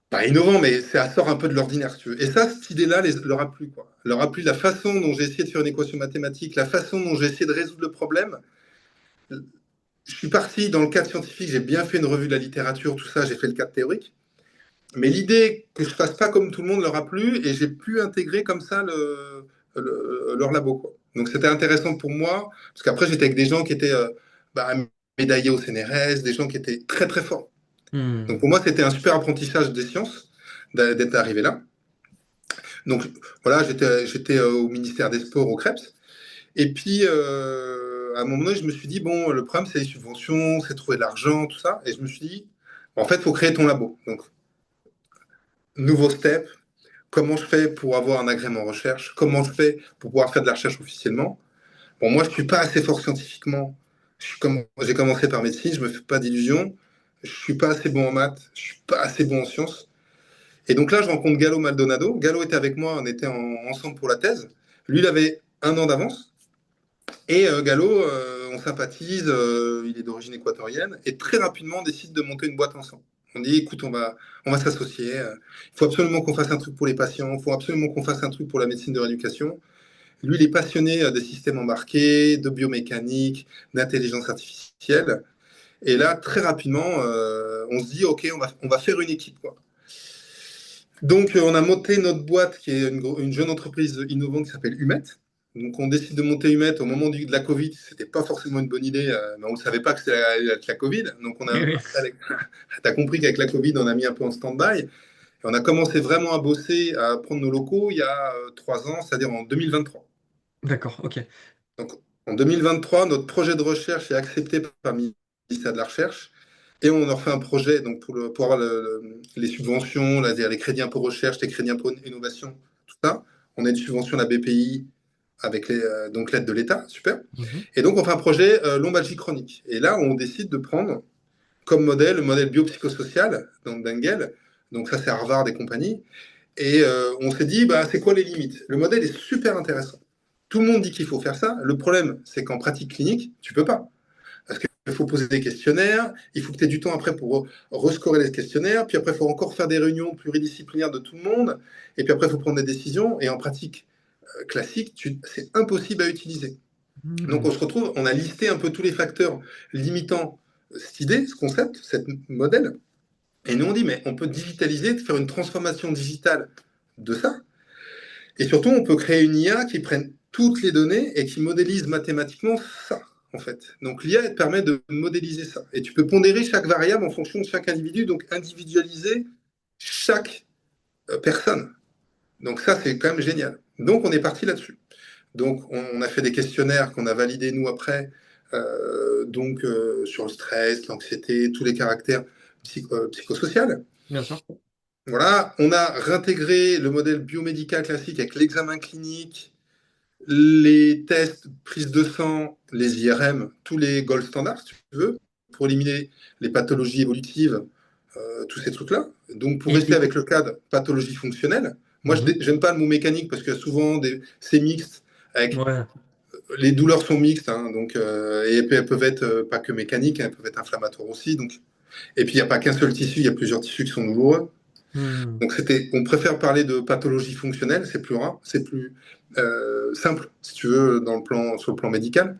pas innovant, mais ça sort un peu de l'ordinaire, si tu veux. Et ça, cette idée-là leur a plu, quoi. Leur a plu la façon dont j'ai essayé de faire une équation mathématique, la façon dont j'ai essayé de résoudre le problème. Je suis parti dans le cadre scientifique, j'ai bien fait une revue de la littérature, tout ça, j'ai fait le cadre théorique. Mais l'idée que je fasse pas comme tout le monde leur a plu et j'ai pu intégrer comme ça leur labo. Quoi. Donc c'était intéressant pour moi, parce qu'après j'étais avec des gens qui étaient bah, médaillés au CNRS, des gens qui étaient très très forts. Donc Mhm. pour moi c'était un super apprentissage des sciences d'être arrivé là. Donc voilà, j'étais au ministère des Sports, au CREPS. Et puis à un moment donné, je me suis dit, bon, le problème c'est les subventions, c'est trouver de l'argent, tout ça. Et je me suis dit, en fait, il faut créer ton labo. Donc nouveau step, comment je fais pour avoir un agrément recherche, comment je fais pour pouvoir faire de la recherche officiellement. Bon, moi, je ne suis pas assez fort scientifiquement. J'ai commencé par médecine, je ne me fais pas d'illusions. Je ne suis pas assez bon en maths, je ne suis pas assez bon en sciences. Et donc là, je rencontre Gallo Maldonado. Gallo était avec moi, on était ensemble pour la thèse. Lui, il avait 1 an d'avance. Et Gallo, on sympathise, il est d'origine équatorienne. Et très rapidement, on décide de monter une boîte ensemble. On dit, écoute, on va s'associer. Il faut absolument qu'on fasse un truc pour les patients. Il faut absolument qu'on fasse un truc pour la médecine de rééducation. Lui, il est passionné des systèmes embarqués, de biomécanique, d'intelligence artificielle. Et là, très rapidement, on se dit, OK, on va faire une équipe. Quoi. Donc, on a monté notre boîte, qui est une jeune entreprise innovante qui s'appelle Humet. Donc, on décide de monter Humet au moment de la Covid. C'était pas forcément une bonne idée, mais on ne savait pas que c'était la Covid. Donc, Oui, oui. tu as compris qu'avec la Covid, on a mis un peu en stand-by. Et on a commencé vraiment à bosser, à prendre nos locaux il y a 3 ans, c'est-à-dire en 2023. D'accord, ok. Donc, en 2023, notre projet de recherche est accepté par le ministère de la Recherche. Et on en fait un projet donc pour avoir les subventions, les crédits impôt recherche, les crédits impôt innovation, tout ça. On a une subvention de la BPI avec donc l'aide de l'État, super. Mhm. Et donc on fait un projet lombalgie chronique. Et là, on décide de prendre comme modèle le modèle biopsychosocial, donc d'Engel. Donc ça, c'est Harvard et compagnie. Et on s'est dit, bah, c'est quoi les limites? Le modèle est super intéressant. Tout le monde dit qu'il faut faire ça. Le problème, c'est qu'en pratique clinique, tu peux pas. Parce qu'il faut poser des questionnaires, il faut que tu aies du temps après pour rescorer les questionnaires, puis après, il faut encore faire des réunions pluridisciplinaires de tout le monde, et puis après, il faut prendre des décisions. Et en pratique classique, c'est impossible à utiliser. Donc Hmm. on se retrouve, on a listé un peu tous les facteurs limitant cette idée, ce concept, ce modèle, et nous on dit, mais on peut digitaliser, faire une transformation digitale de ça, et surtout on peut créer une IA qui prenne toutes les données et qui modélise mathématiquement ça, en fait. Donc l'IA, elle te permet de modéliser ça. Et tu peux pondérer chaque variable en fonction de chaque individu, donc individualiser chaque personne. Donc ça, c'est quand même génial. Donc on est parti là-dessus. Donc, on a fait des questionnaires qu'on a validés, nous, après, sur le stress, l'anxiété, tous les caractères psychosociaux. Bien sûr. Voilà, on a réintégré le modèle biomédical classique avec l'examen clinique, les tests, prise de sang, les IRM, tous les gold standards, si tu veux, pour éliminer les pathologies évolutives, tous ces trucs-là. Donc, pour rester Et... avec le cadre pathologie fonctionnelle, moi, je Mhm. n'aime pas le mot mécanique parce que souvent, c'est mixte avec Ouais. les douleurs sont mixtes, hein, et elles peuvent être pas que mécaniques, elles peuvent être inflammatoires aussi. Et puis il n'y a pas qu'un seul tissu, il y a plusieurs tissus qui sont douloureux. Hmm. Donc on préfère parler de pathologie fonctionnelle, c'est plus rare, c'est plus simple, si tu veux, sur le plan médical.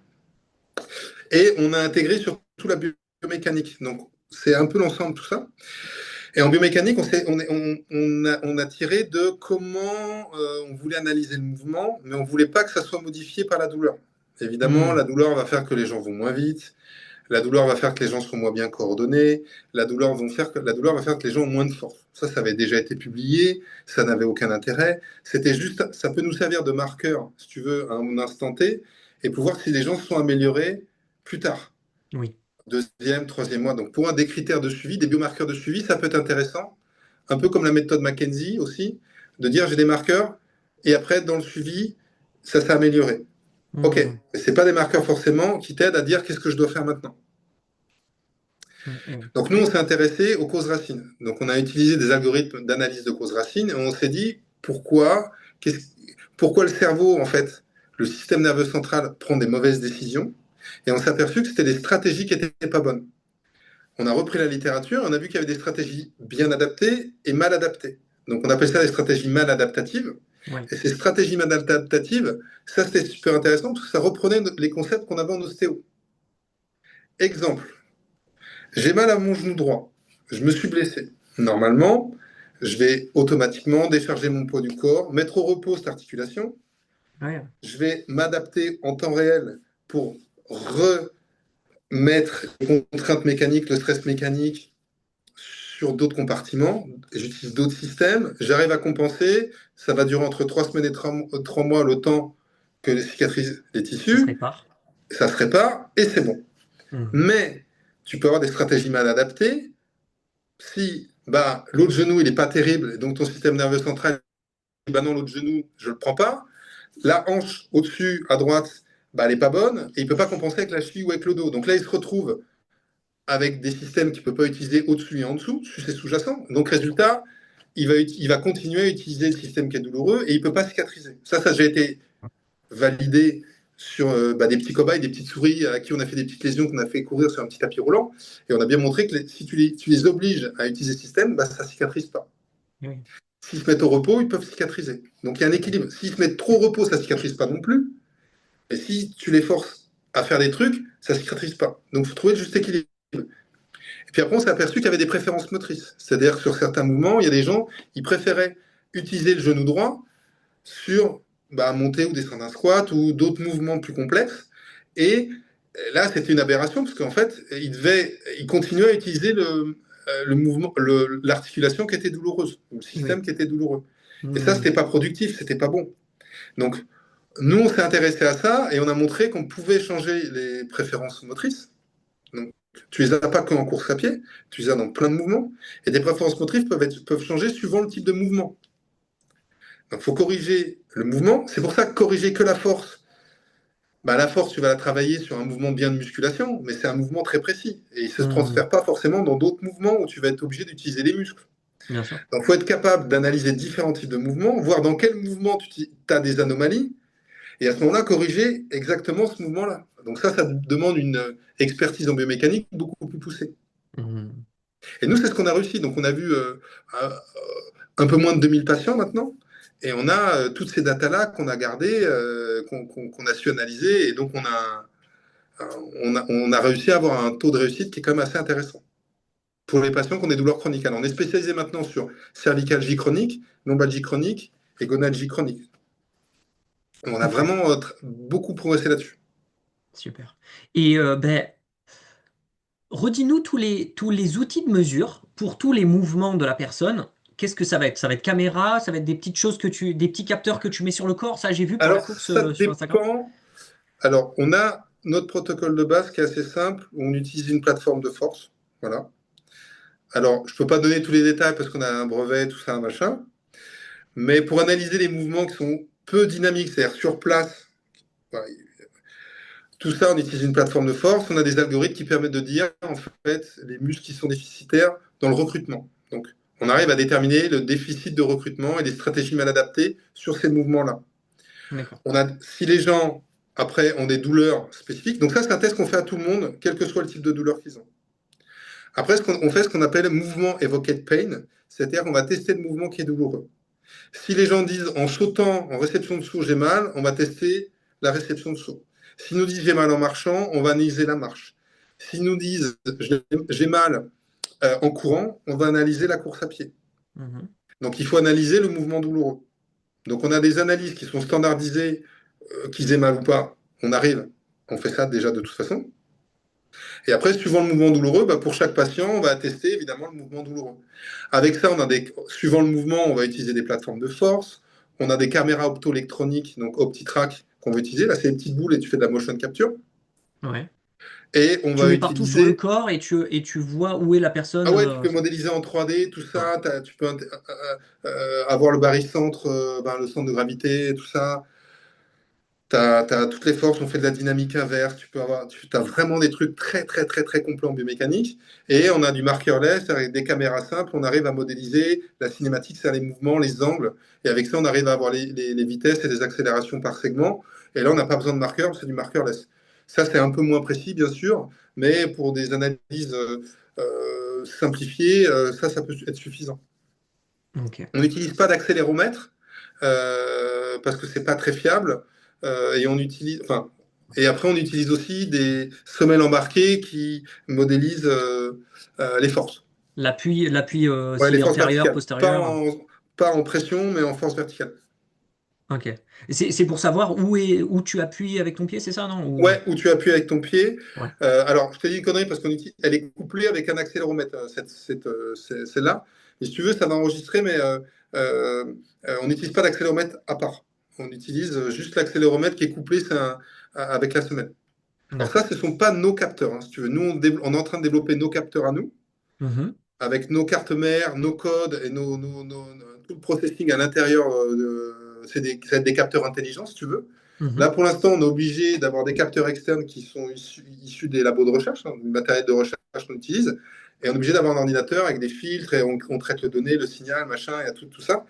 Et on a intégré surtout la biomécanique. Donc c'est un peu l'ensemble de tout ça. Et en biomécanique, on a tiré de comment on voulait analyser le mouvement, mais on ne voulait pas que ça soit modifié par la douleur. Évidemment, Hmm. la douleur va faire que les gens vont moins vite, la douleur va faire que les gens seront moins bien coordonnés, la douleur va faire que les gens ont moins de force. Ça avait déjà été publié, ça n'avait aucun intérêt. C'était juste, ça peut nous servir de marqueur, si tu veux, à un instant T, et pour voir si les gens se sont améliorés plus tard, Oui. deuxième, troisième mois. Donc pour un des critères de suivi, des biomarqueurs de suivi, ça peut être intéressant, un peu comme la méthode McKenzie aussi, de dire j'ai des marqueurs, et après dans le suivi, ça s'est amélioré. Ok, Hmm. mais ce pas des marqueurs forcément qui t'aident à dire qu'est-ce que je dois faire maintenant. Hmm. Hmm. Donc nous, on s'est intéressé aux causes racines. Donc on a utilisé des algorithmes d'analyse de causes racines et on s'est dit pourquoi le cerveau, en fait, le système nerveux central prend des mauvaises décisions. Et on s'est aperçu que c'était des stratégies qui n'étaient pas bonnes. On a repris la littérature et on a vu qu'il y avait des stratégies bien adaptées et mal adaptées. Donc on appelle ça des stratégies mal adaptatives. Oui. Et ces stratégies mal adaptatives, ça c'était super intéressant parce que ça reprenait les concepts qu'on avait en ostéo. Exemple, j'ai mal à mon genou droit. Je me suis blessé. Normalement, je vais automatiquement décharger mon poids du corps, mettre au repos cette articulation. Ouais. Je vais m'adapter en temps réel pour remettre les contraintes mécaniques, le stress mécanique sur d'autres compartiments. J'utilise d'autres systèmes. J'arrive à compenser. Ça va durer entre 3 semaines et 3 mois le temps que les cicatrisent les Ça se tissus. répare. Ça se répare et c'est bon. Hmm. Mais tu peux avoir des stratégies mal adaptées si bah, l'autre genou il est pas terrible, et donc ton système nerveux central, bah non, l'autre genou, je le prends pas. La hanche au-dessus, à droite, bah, elle est pas bonne, et il peut pas compenser avec la cheville ou avec le dos. Donc là, il se retrouve avec des systèmes qu'il peut pas utiliser au-dessus et en dessous, c'est sous-jacent. Donc résultat, il va continuer à utiliser le système qui est douloureux et il peut pas cicatriser. Ça a déjà été validé sur des petits cobayes, des petites souris à qui on a fait des petites lésions, qu'on a fait courir sur un petit tapis roulant. Et on a bien montré que si tu les obliges à utiliser ce système, bah, ça ne cicatrise pas. Oui. S'ils se mettent au repos, ils peuvent cicatriser. Donc il y a un équilibre. S'ils se mettent trop au repos, ça ne cicatrise pas non plus. Et si tu les forces à faire des trucs, ça ne cicatrise pas. Donc il faut trouver le juste équilibre. Et puis après, on s'est aperçu qu'il y avait des préférences motrices. C'est-à-dire que sur certains mouvements, il y a des gens, ils préféraient utiliser le genou droit sur monter ou descendre un squat ou d'autres mouvements plus complexes. Et là, c'était une aberration parce qu'en fait, il continuait à utiliser le mouvement, l'articulation qui était douloureuse, ou le Oui. système qui était douloureux. Et ça, Hmm. c'était pas productif, c'était pas bon. Donc, nous, on s'est intéressé à ça et on a montré qu'on pouvait changer les préférences motrices. Donc, tu les as pas qu'en course à pied, tu les as dans plein de mouvements. Et des préférences motrices peuvent changer suivant le type de mouvement. Donc, il faut corriger le mouvement. C'est pour ça que corriger que la force, la force, tu vas la travailler sur un mouvement bien de musculation, mais c'est un mouvement très précis. Et il ne se Hmm. transfère pas forcément dans d'autres mouvements où tu vas être obligé d'utiliser les muscles. Bien sûr. Donc, il faut être capable d'analyser différents types de mouvements, voir dans quel mouvement tu as des anomalies, et à ce moment-là, corriger exactement ce mouvement-là. Donc ça demande une expertise en biomécanique beaucoup plus poussée. Mhm. Et nous, c'est ce qu'on a réussi. Donc on a vu euh, un peu moins de 2000 patients maintenant, et on a toutes ces datas-là qu'on a gardées, qu'on a su analyser, et donc on a réussi à avoir un taux de réussite qui est quand même assez intéressant pour les patients qui ont des douleurs chroniques. Alors, on est spécialisé maintenant sur cervicalgie chronique, lombalgie chronique et gonalgie chronique. On a Ok, vraiment beaucoup progressé là-dessus. super. Et ben, redis-nous tous les outils de mesure pour tous les mouvements de la personne. Qu'est-ce que ça va être? Ça va être caméra, ça va être des petites choses des petits capteurs que tu mets sur le corps. Ça, j'ai vu pour la Alors, course ça sur Instagram. dépend. Alors, on a notre protocole de base qui est assez simple, où on utilise une plateforme de force. Voilà. Alors, je ne peux pas donner tous les détails parce qu'on a un brevet, tout ça, un machin. Mais pour analyser les mouvements qui sont peu dynamiques, c'est-à-dire sur place, voilà, tout ça, on utilise une plateforme de force. On a des algorithmes qui permettent de dire, en fait, les muscles qui sont déficitaires dans le recrutement. Donc, on arrive à déterminer le déficit de recrutement et des stratégies mal adaptées sur ces mouvements-là. D'accord. Si les gens, après, ont des douleurs spécifiques, donc ça, c'est un test qu'on fait à tout le monde, quel que soit le type de douleur qu'ils ont. Après, on fait ce qu'on appelle mouvement evoked pain, c'est-à-dire qu'on va tester le mouvement qui est douloureux. Si les gens disent en sautant, en réception de saut, j'ai mal, on va tester la réception de saut. S'ils nous disent j'ai mal en marchant, on va analyser la marche. S'ils nous disent j'ai mal en courant, on va analyser la course à pied. Mhm. Donc il faut analyser le mouvement douloureux. Donc on a des analyses qui sont standardisées, qu'ils aient mal ou pas, on arrive, on fait ça déjà de toute façon. Et après, suivant le mouvement douloureux, bah, pour chaque patient, on va tester évidemment le mouvement douloureux. Avec ça, suivant le mouvement, on va utiliser des plateformes de force. On a des caméras optoélectroniques, donc OptiTrack, qu'on va utiliser. Là, c'est des petites boules et tu fais de la motion capture. Ouais. Et on Tu va mets partout sur le utiliser. corps et tu vois où est la Ah personne. ouais, tu peux modéliser en 3D, tout Ouais. ça. Tu peux avoir le barycentre, ben, le centre de gravité, tout ça. T'as toutes les forces, on fait de la dynamique inverse, tu as vraiment des trucs très, très, très, très complets en biomécanique. Et on a du markerless, avec des caméras simples, on arrive à modéliser la cinématique, c'est les mouvements, les angles. Et avec ça, on arrive à avoir les vitesses et les accélérations par segment. Et là, on n'a pas besoin de marqueur, c'est du markerless. Ça, c'est un peu moins précis, bien sûr, mais pour des analyses simplifiées, ça peut être suffisant. Ok. On n'utilise pas d'accéléromètre parce que c'est pas très fiable. Et et après, on utilise aussi des semelles embarquées qui modélisent les forces. L'appui Ouais, s'il les est forces antérieur, verticales. postérieur. Pas en pression, mais en force verticale. Ok. Et c'est pour savoir où tu appuies avec ton pied, c'est ça, non? Ouais, où tu appuies avec ton pied. Ouais. Alors, je t'ai dit une connerie parce elle est couplée avec un accéléromètre, celle-là. Et si tu veux, ça va enregistrer, mais on n'utilise pas d'accéléromètre à part. On utilise juste l'accéléromètre qui est couplé avec la semelle. Alors ça, D'accord. ce ne sont pas nos capteurs, hein, si tu veux. Nous, on est en train de développer nos capteurs à nous, Mhm. avec nos cartes mères, nos codes et tout le processing à l'intérieur. C'est des capteurs intelligents, si tu veux. Là, Mhm. pour l'instant, on est obligé d'avoir des capteurs externes qui sont issus des labos de recherche, hein, du matériel de recherche qu'on utilise. Et on est obligé d'avoir un ordinateur avec des filtres et on traite le données, le signal, machin, et tout ça.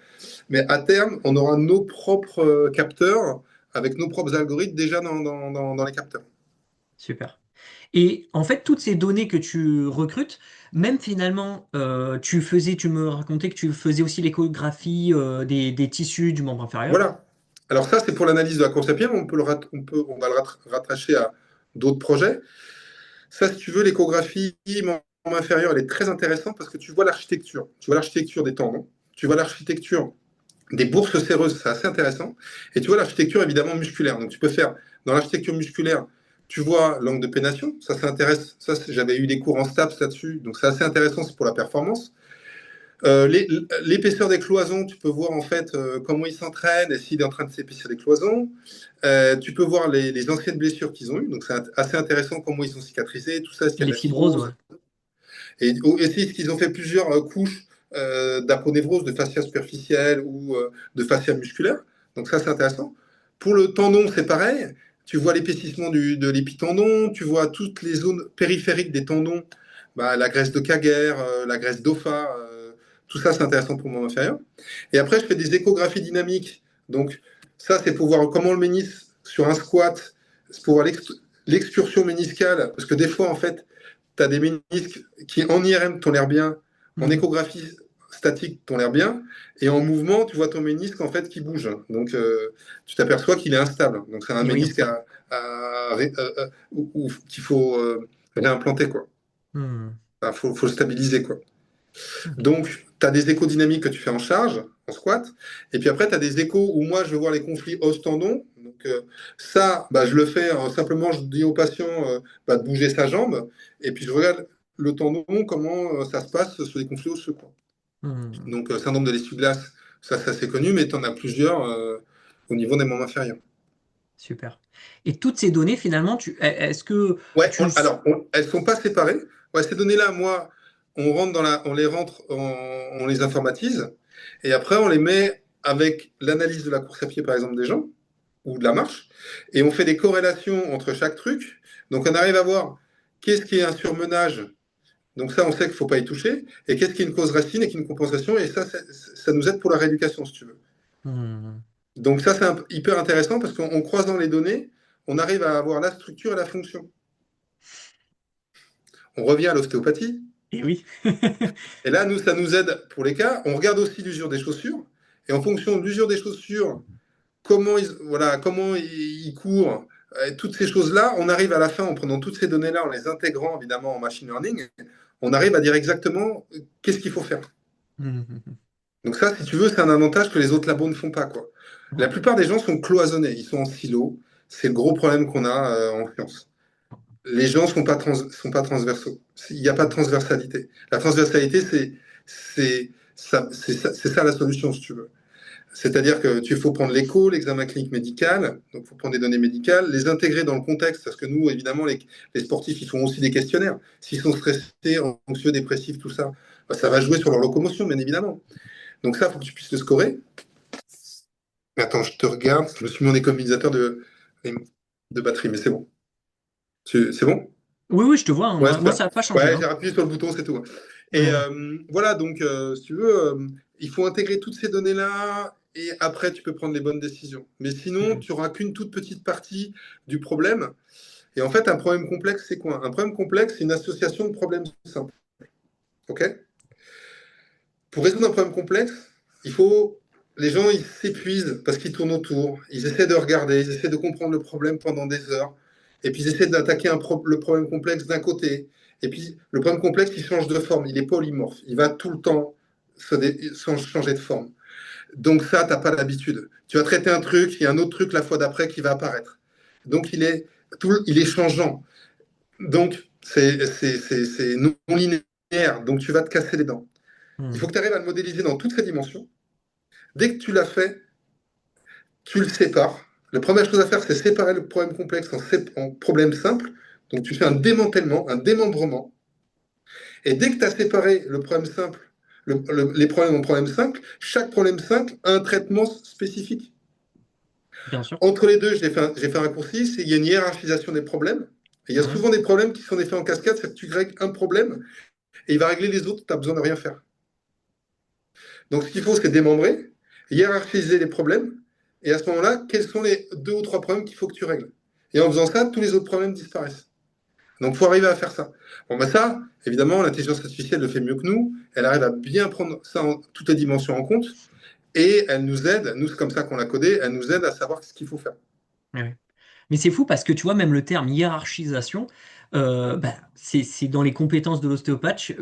Mais à terme, on aura nos propres capteurs avec nos propres algorithmes déjà dans les capteurs. Super. Et en fait, toutes ces données que tu recrutes, même finalement, tu me racontais que tu faisais aussi l'échographie des tissus du membre inférieur. Voilà. Alors ça, c'est pour l'analyse de la course à pied, mais on va le rattacher à d'autres projets. Ça, si tu veux, l'échographie membre inférieur, elle est très intéressante parce que tu vois l'architecture. Tu vois l'architecture des tendons, tu vois l'architecture des bourses séreuses, c'est assez intéressant. Et tu vois l'architecture évidemment musculaire. Donc tu peux faire dans l'architecture musculaire, tu vois l'angle de pénation. Ça intéresse. Ça, j'avais eu des cours en STAPS là-dessus, donc c'est assez intéressant, c'est pour la performance. L'épaisseur des cloisons, tu peux voir en fait comment ils s'entraînent et s'il est en train de s'épaissir les cloisons. Tu peux voir les anciennes blessures qu'ils ont eues, donc c'est assez intéressant comment ils sont cicatrisés, tout ça, est-ce qu'il y a Les de la fibroses, ouais. fibrose. Et aussi, est-ce qu'ils ont fait plusieurs couches d'aponévrose, de fascia superficielle ou de fascia musculaire. Donc ça, c'est intéressant. Pour le tendon, c'est pareil. Tu vois l'épaississement de l'épitendon, tu vois toutes les zones périphériques des tendons, bah, la graisse de Kager, la graisse d'Offa, Tout ça, c'est intéressant pour mon inférieur. Et après, je fais des échographies dynamiques. Donc, ça, c'est pour voir comment le ménisque, sur un squat, c'est pour voir l'excursion méniscale. Parce que des fois, en fait, tu as des ménisques qui, en IRM, t'ont l'air bien, en Mhm. échographie statique, t'ont l'air bien, et en mouvement, tu vois ton ménisque, en fait, qui bouge. Donc, tu t'aperçois qu'il est instable. Donc, c'est un Et oui. ménisque qu'il faut réimplanter, quoi. Mhm. Il faut le stabiliser, quoi. Ok. Donc, tu as des échos dynamiques que tu fais en charge, en squat. Et puis après, tu as des échos où moi, je veux voir les conflits os-tendons. Donc, ça, bah, je le fais simplement, je dis au patient bah, de bouger sa jambe. Et puis, je regarde le tendon, comment ça se passe sur les conflits osseux, quoi. Mhm. Donc, syndrome de l'essuie-glace, ça c'est connu, mais tu en as plusieurs au niveau des membres inférieurs. Super. Et toutes ces données, finalement, est-ce que Ouais, tu... elles sont pas séparées. Ouais, ces données-là, moi, on les rentre, on les informatise, et après on les met avec l'analyse de la course à pied, par exemple, des gens, ou de la marche, et on fait des corrélations entre chaque truc. Donc on arrive à voir qu'est-ce qui est un surmenage. Donc ça, on sait qu'il ne faut pas y toucher. Et qu'est-ce qui est une cause racine et qui est une compensation. Et ça nous aide pour la rééducation, si tu veux. Hmm. Donc ça, c'est hyper intéressant parce qu'en croisant les données, on arrive à avoir la structure et la fonction. On revient à l'ostéopathie. Et oui. Et là, nous, ça nous aide pour les cas. On regarde aussi l'usure des chaussures. Et en fonction de l'usure des chaussures, comment ils courent, toutes ces choses-là, on arrive à la fin, en prenant toutes ces données-là, en les intégrant évidemment en machine learning, on arrive à dire exactement qu'est-ce qu'il faut faire. Mhm. Donc ça, si tu veux, c'est un avantage que les autres labos ne font pas, quoi. La Ouais. plupart des gens sont cloisonnés, ils sont en silo. C'est le gros problème qu'on a en science. Les gens sont pas transversaux. Il n'y a pas de transversalité. La transversalité, c'est ça la solution, si tu veux. C'est-à-dire que tu faut prendre l'écho, l'examen clinique médical, donc il faut prendre des données médicales, les intégrer dans le contexte, parce que nous, évidemment, les sportifs, ils font aussi des questionnaires. S'ils sont stressés, anxieux, dépressifs, tout ça, bah, ça va jouer sur leur locomotion, bien évidemment. Donc ça, il faut que tu puisses le scorer. Attends, je te regarde, je me suis mis en économisateur de batterie, mais c'est bon. C'est bon? Oui, oui, je te vois, hein. Ouais, Moi, super. ça n'a pas changé, Ouais, hein. j'ai appuyé sur le bouton, c'est tout. Et Ouais. voilà, donc, si tu veux, il faut intégrer toutes ces données-là et après, tu peux prendre les bonnes décisions. Mais sinon, Mhm. tu n'auras qu'une toute petite partie du problème. Et en fait, un problème complexe, c'est quoi? Un problème complexe, c'est une association de problèmes simples. OK? Pour résoudre un problème complexe, il faut. Les gens, ils s'épuisent parce qu'ils tournent autour. Ils essaient de regarder, ils essaient de comprendre le problème pendant des heures. Et puis, ils essaient d'attaquer le problème complexe d'un côté. Et puis, le problème complexe, il change de forme. Il est polymorphe. Il va tout le temps changer de forme. Donc, ça, tu n'as pas l'habitude. Tu vas traiter un truc, il y a un autre truc la fois d'après qui va apparaître. Donc, il est changeant. Donc, c'est non linéaire. Donc, tu vas te casser les dents. Il faut Mhm. que tu arrives à le modéliser dans toutes ses dimensions. Dès que tu l'as fait, tu le sépares. La première chose à faire, c'est séparer le problème complexe en problème simple. Donc tu fais un démantèlement, un démembrement. Et dès que tu as séparé le problème simple, les problèmes en problème simple, chaque problème simple a un traitement spécifique. Bien sûr. Entre les deux, j'ai fait un raccourci, il y a une hiérarchisation des problèmes. Et il y a Ouais. souvent des problèmes qui sont des faits en cascade, c'est que tu règles un problème et il va régler les autres, tu n'as besoin de rien faire. Donc ce qu'il faut, c'est démembrer, hiérarchiser les problèmes, et à ce moment-là, quels sont les deux ou trois problèmes qu'il faut que tu règles. Et en faisant ça, tous les autres problèmes disparaissent. Donc il faut arriver à faire ça. Bon, ben ça, évidemment, l'intelligence artificielle le fait mieux que nous. Elle arrive à bien prendre ça toutes les dimensions en compte, et elle nous aide, nous c'est comme ça qu'on l'a codé, elle nous aide à savoir ce qu'il faut faire. Ouais. Mais c'est fou parce que tu vois, même le terme hiérarchisation, bah, c'est dans les compétences de l'ostéopathe.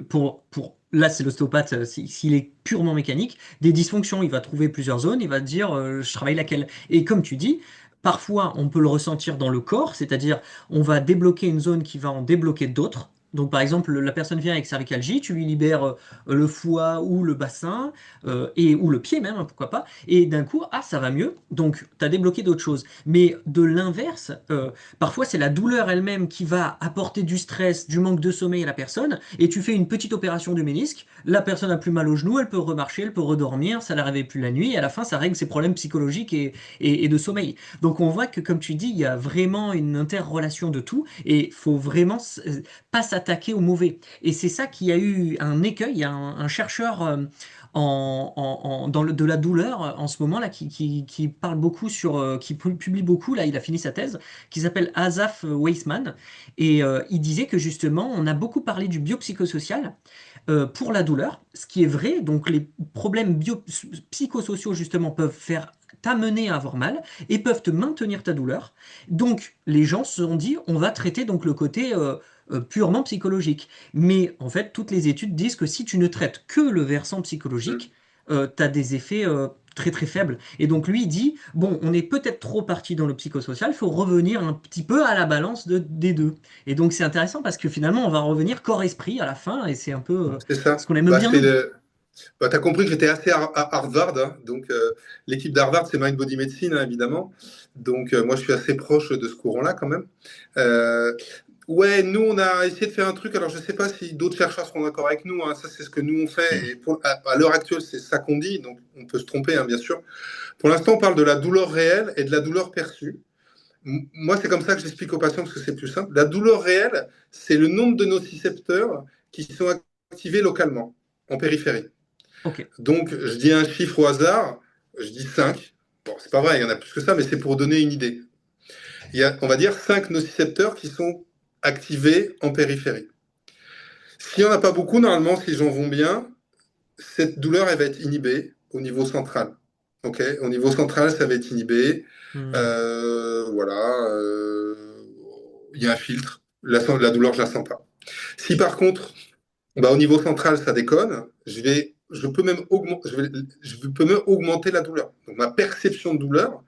Là, c'est l'ostéopathe, s'il est purement mécanique, des dysfonctions, il va trouver plusieurs zones, il va te dire, je travaille laquelle. Et comme tu dis, parfois, on peut le ressentir dans le corps, c'est-à-dire, on va débloquer une zone qui va en débloquer d'autres. Donc, par exemple, la personne vient avec cervicalgie, tu lui libères le foie ou le bassin, ou le pied même, hein, pourquoi pas, et d'un coup, ah, ça va mieux, donc tu as débloqué d'autres choses. Mais de l'inverse, parfois c'est la douleur elle-même qui va apporter du stress, du manque de sommeil à la personne, et tu fais une petite opération du ménisque, la personne a plus mal au genou, elle peut remarcher, elle peut redormir, ça ne la réveille plus la nuit, et à la fin ça règle ses problèmes psychologiques et de sommeil. Donc on voit que comme tu dis, il y a vraiment une interrelation de tout, et il faut vraiment pas s'attendre s'attaquer au mauvais. Et c'est ça qui a eu un écueil. Il y a un chercheur de la douleur en ce moment là qui parle beaucoup qui publie beaucoup là. Il a fini sa thèse, qui s'appelle Asaf Weissman, et il disait que justement on a beaucoup parlé du biopsychosocial pour la douleur, ce qui est vrai. Donc les problèmes psychosociaux justement peuvent faire t'amener à avoir mal et peuvent te maintenir ta douleur. Donc les gens se sont dit on va traiter donc le côté purement psychologique. Mais en fait toutes les études disent que si tu ne traites que le versant Mm. psychologique, tu as des effets très très faibles. Et donc lui il dit bon on est peut-être trop parti dans le psychosocial, il faut revenir un petit peu à la balance des deux. Et donc c'est intéressant parce que finalement on va revenir corps-esprit à la fin et c'est un peu C'est ça. ce qu'on aime bien nous. Bah, tu as compris que j'étais assez à Harvard, hein. Donc l'équipe d'Harvard, c'est Mind Body Medicine, hein, évidemment. Donc moi, je suis assez proche de ce courant-là quand même. Euh, ouais, nous, on a essayé de faire un truc. Alors, je ne sais pas si d'autres chercheurs seront d'accord avec nous, hein. Ça, c'est ce que nous, on fait. Et à l'heure actuelle, c'est ça qu'on dit. Donc, on peut se tromper, hein, bien sûr. Pour l'instant, on parle de la douleur réelle et de la douleur perçue. Moi, c'est comme ça que j'explique aux patients parce que c'est plus simple. La douleur réelle, c'est le nombre de nocicepteurs qui sont activés localement, en périphérie. Ok. Donc, je dis un chiffre au hasard, je dis 5. Bon, c'est pas vrai, il y en a plus que ça, mais c'est pour donner une idée. Il y a, on va dire, 5 nocicepteurs qui sont activés en périphérie. S'il n'y en a pas beaucoup, normalement, si les gens vont bien, cette douleur, elle va être inhibée au niveau central. Ok, au niveau central, ça va être inhibé. Hmm. Voilà. Il y a un filtre. La douleur, je la sens pas. Si par contre, bah, au niveau central, ça déconne. Je peux même augmenter la douleur. Donc ma perception de douleur,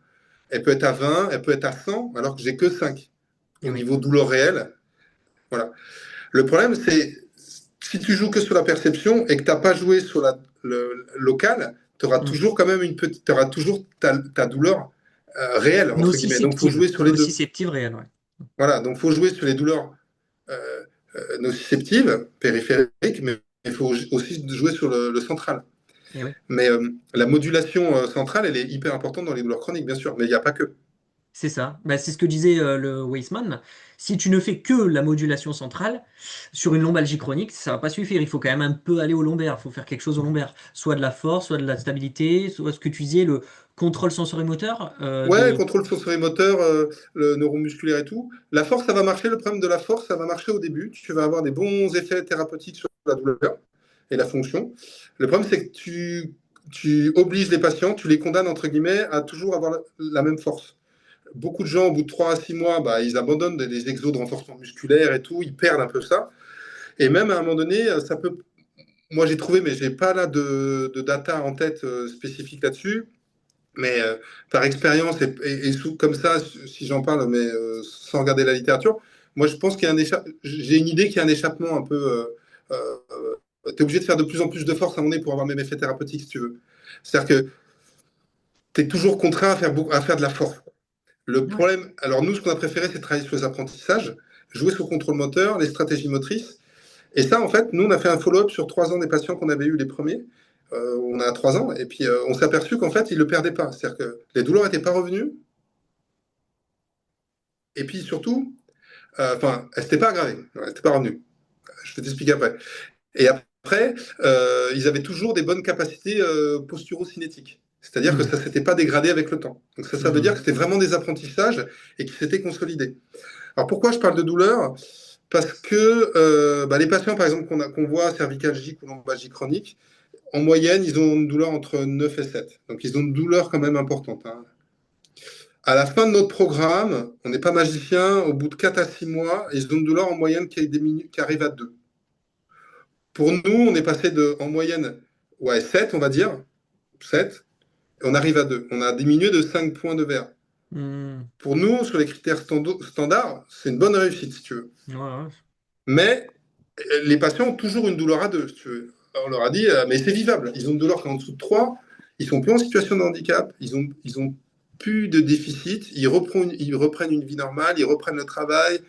elle peut être à 20, elle peut être à 100, alors que j'ai que 5. Et Au oui. niveau douleur réelle, voilà. Le problème, c'est si tu joues que sur la perception et que tu n'as pas joué sur le local, tu auras Hmm. toujours quand même t'auras toujours ta douleur réelle, entre guillemets. Donc, il faut jouer sur les deux. Nociceptive réelle, ouais. Voilà, donc il faut jouer sur les douleurs euh, nociceptives, périphériques, mais il faut aussi jouer sur le central. Et oui. Mais la modulation centrale, elle est hyper importante dans les douleurs chroniques, bien sûr, mais il n'y a pas que. C'est ça. Bah, c'est ce que disait le Weissman. Si tu ne fais que la modulation centrale sur une lombalgie chronique, ça va pas suffire. Il faut quand même un peu aller au lombaire. Il faut faire quelque chose au lombaire. Soit de la force, soit de la stabilité, soit ce que tu disais, le contrôle sensorimoteur Ouais, contrôle sensorimoteur, le neuromusculaire et tout. La force, ça va marcher. Le problème de la force, ça va marcher au début. Tu vas avoir des bons effets thérapeutiques sur la douleur et la fonction. Le problème, c'est que tu obliges les patients, tu les condamnes, entre guillemets, à toujours avoir la même force. Beaucoup de gens, au bout de 3 à 6 mois, bah, ils abandonnent des exos de renforcement musculaire et tout. Ils perdent un peu ça. Et même à un moment donné, ça peut. Moi, j'ai trouvé, mais j'ai pas là de data en tête spécifique là-dessus. Mais par expérience comme ça, si j'en parle, mais sans regarder la littérature, moi je pense qu'il y a j'ai une idée qu'il y a un échappement un peu. Tu es obligé de faire de plus en plus de force à mon nez pour avoir le même effet thérapeutique si tu veux. C'est-à-dire que tu es toujours contraint à faire de la force. Le Ouais. problème, alors nous, ce qu'on a préféré, c'est travailler sur les apprentissages, jouer sur le contrôle moteur, les stratégies motrices. Et ça, en fait, nous, on a fait un follow-up sur 3 ans des patients qu'on avait eu les premiers. On a 3 ans, et puis on s'est aperçu qu'en fait, ils ne le perdaient pas. C'est-à-dire que les douleurs n'étaient pas revenues, et puis surtout, enfin, elles n'étaient pas aggravées, elles n'étaient pas revenues. Je vais t'expliquer après. Et après, ils avaient toujours des bonnes capacités posturo-cinétiques. C'est-à-dire que Hmm. ça ne s'était pas dégradé avec le temps. Donc ça veut dire que Hmm. c'était vraiment des apprentissages et qui s'étaient consolidés. Alors pourquoi je parle de douleur? Parce que bah, les patients, par exemple, qu'on voit cervicalgiques ou lombalgie chronique, en moyenne, ils ont une douleur entre 9 et 7. Donc ils ont une douleur quand même importante, hein. À la fin de notre programme, on n'est pas magicien, au bout de 4 à 6 mois, ils ont une douleur en moyenne qui arrive à 2. Pour nous, on est passé en moyenne, ouais, 7, on va dire, 7, et on arrive à 2. On a diminué de 5 points de verre. Hmm. Pour nous, sur les critères standards, c'est une bonne réussite, si tu veux. Ouais, ouais. Mais les patients ont toujours une douleur à 2, si tu veux. Alors, on leur a dit, mais c'est vivable. Ils ont une douleur qui est en dessous de 3. Ils sont plus en situation de handicap. Ils ont plus de déficit. Ils reprennent une vie normale. Ils reprennent le travail.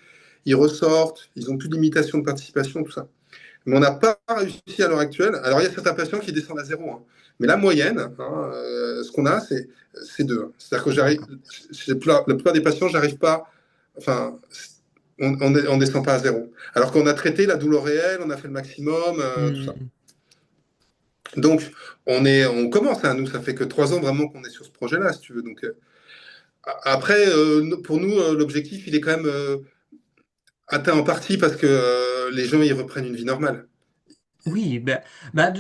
Ils ressortent. Ils ont plus de limitation de participation, tout ça. Mais on n'a pas réussi à l'heure actuelle. Alors, il y a certains patients qui descendent à 0, hein. Mais la moyenne, hein, ce qu'on a, c'est 2. C'est-à-dire que D'accord. la plupart des patients, j'arrive pas. Enfin, on descend pas à zéro. Alors qu'on a traité la douleur réelle, on a fait le maximum, tout ça. Hmm. Donc, on commence, hein, nous, ça fait que 3 ans vraiment qu'on est sur ce projet-là, si tu veux. Donc, après, pour nous, l'objectif, il est quand même atteint en partie parce que les gens, ils reprennent une vie normale. Oui,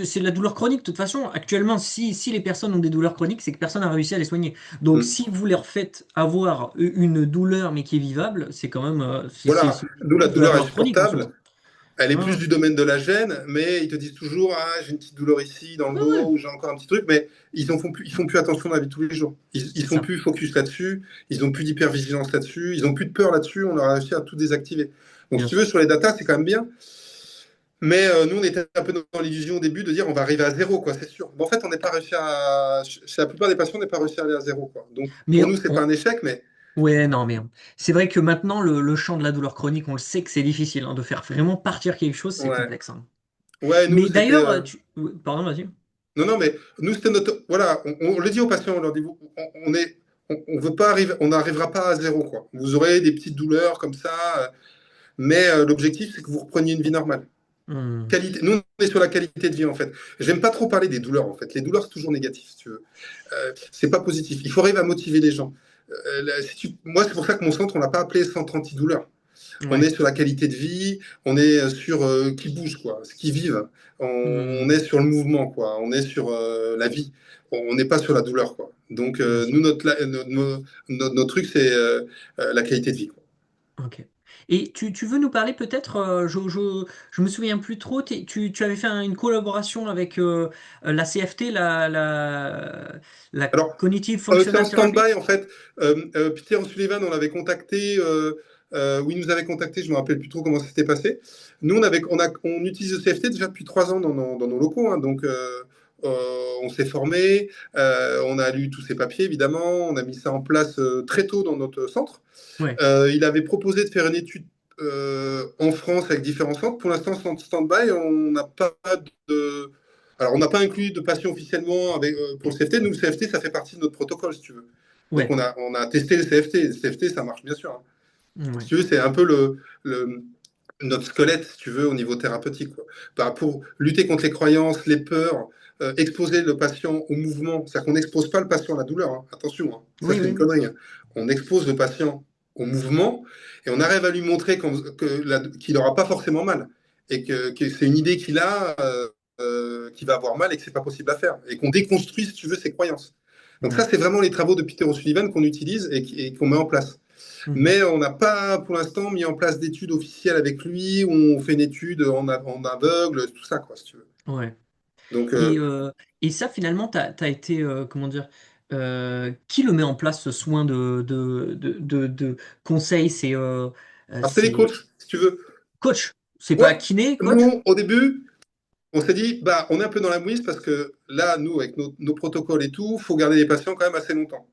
c'est de la douleur chronique. De toute façon, actuellement, si les personnes ont des douleurs chroniques, c'est que personne n'a réussi à les soigner. Donc, Mm. si vous leur faites avoir une douleur mais qui est vivable, c'est quand même, Voilà, c'est nous, la plus de la douleur est douleur chronique en soi. supportable. Elle est plus Ah, du domaine de la gêne, mais ils te disent toujours, ah, j'ai une petite douleur ici dans le ouais, dos, ouais, ou j'ai encore un petit truc, mais ils font plus attention dans la vie de tous les jours. Ils c'est font ça. plus focus là-dessus, ils ont plus d'hypervigilance là-dessus, ils ont plus de peur là-dessus, on a réussi à tout désactiver. Donc, si Bien tu veux, sûr. sur les datas, c'est quand même bien. Mais nous, on était un peu dans l'illusion au début de dire on va arriver à zéro, quoi, c'est sûr. Mais en fait, on n'est pas réussi à. Chez la plupart des patients, on n'est pas réussi à aller à zéro, quoi. Donc, Mais pour nous, c'est pas un échec, mais ouais, non, mais c'est vrai que maintenant, le champ de la douleur chronique, on le sait que c'est difficile, hein, de faire vraiment partir quelque chose, c'est ouais. complexe, hein. Ouais, nous, Mais c'était. d'ailleurs, pardon, vas-y. Non, non, mais nous, c'était notre. Voilà, on le dit aux patients, on leur dit on est. On veut pas arriver, on n'arrivera pas à zéro, quoi. Vous aurez des petites douleurs comme ça, mais l'objectif, c'est que vous repreniez une vie normale. Hmm, Qualité, nous, on est sur la qualité de vie, en fait. J'aime pas trop parler des douleurs, en fait. Les douleurs, c'est toujours négatif, si tu veux. C'est pas positif. Il faut arriver à motiver les gens. Moi, c'est pour ça que mon centre, on l'a pas appelé centre anti-douleur. On est ouais. sur la qualité de vie, on est sur qui bouge, quoi, ce qui vivent. On Hmm, est sur le mouvement, quoi. On est sur la vie. On n'est pas sur la douleur, quoi. Donc, bien sûr. nous, notre truc, c'est la qualité de vie, quoi. Ok. Et tu veux nous parler peut-être, je me souviens plus trop, tu avais fait une collaboration avec la CFT, la Alors, Cognitive c'est en Functional Therapy? stand-by, en fait. Peter O'Sullivan, on l'avait contacté, ou il nous avait contacté, je ne me rappelle plus trop comment ça s'était passé. Nous, on utilise le CFT déjà depuis 3 ans dans nos locaux, hein, donc on s'est formé, on a lu tous ces papiers, évidemment, on a mis ça en place très tôt dans notre centre. Ouais. Il avait proposé de faire une étude en France avec différents centres. Pour l'instant, en stand-by, on n'a pas de. Alors, on n'a pas inclus de patients officiellement pour le CFT. Nous, le CFT, ça fait partie de notre protocole, si tu veux. Donc, Ouais. on a testé le CFT. Le CFT, ça marche bien sûr, hein. Si Ouais. tu veux, c'est un peu notre squelette, si tu veux, au niveau thérapeutique, quoi. Bah, pour lutter contre les croyances, les peurs, exposer le patient au mouvement. C'est-à-dire qu'on n'expose pas le patient à la douleur, hein. Attention, hein. Ça, Oui, c'est oui, une oui. connerie, hein. On expose le patient au mouvement et on arrive à lui montrer qu'il n'aura pas forcément mal et que c'est une idée qu'il a, qui va avoir mal et que c'est pas possible à faire. Et qu'on déconstruit, si tu veux, ses croyances. Donc ça, Ouais. c'est vraiment les travaux de Peter O'Sullivan qu'on utilise et qu'on met en place. Mhm. Mais on n'a pas, pour l'instant, mis en place d'études officielles avec lui, où on fait une étude en aveugle, tout ça, quoi, si tu veux. Ouais. Donc, Et, et ça, finalement, t'as été, comment dire, qui le met en place ce soin de conseil? c'est les C'est coachs, si tu veux. coach. C'est Ouais, pas kiné, coach? nous, au début, on s'est dit, bah, on est un peu dans la mouise parce que là, nous, avec nos protocoles et tout, il faut garder les patients quand même assez longtemps.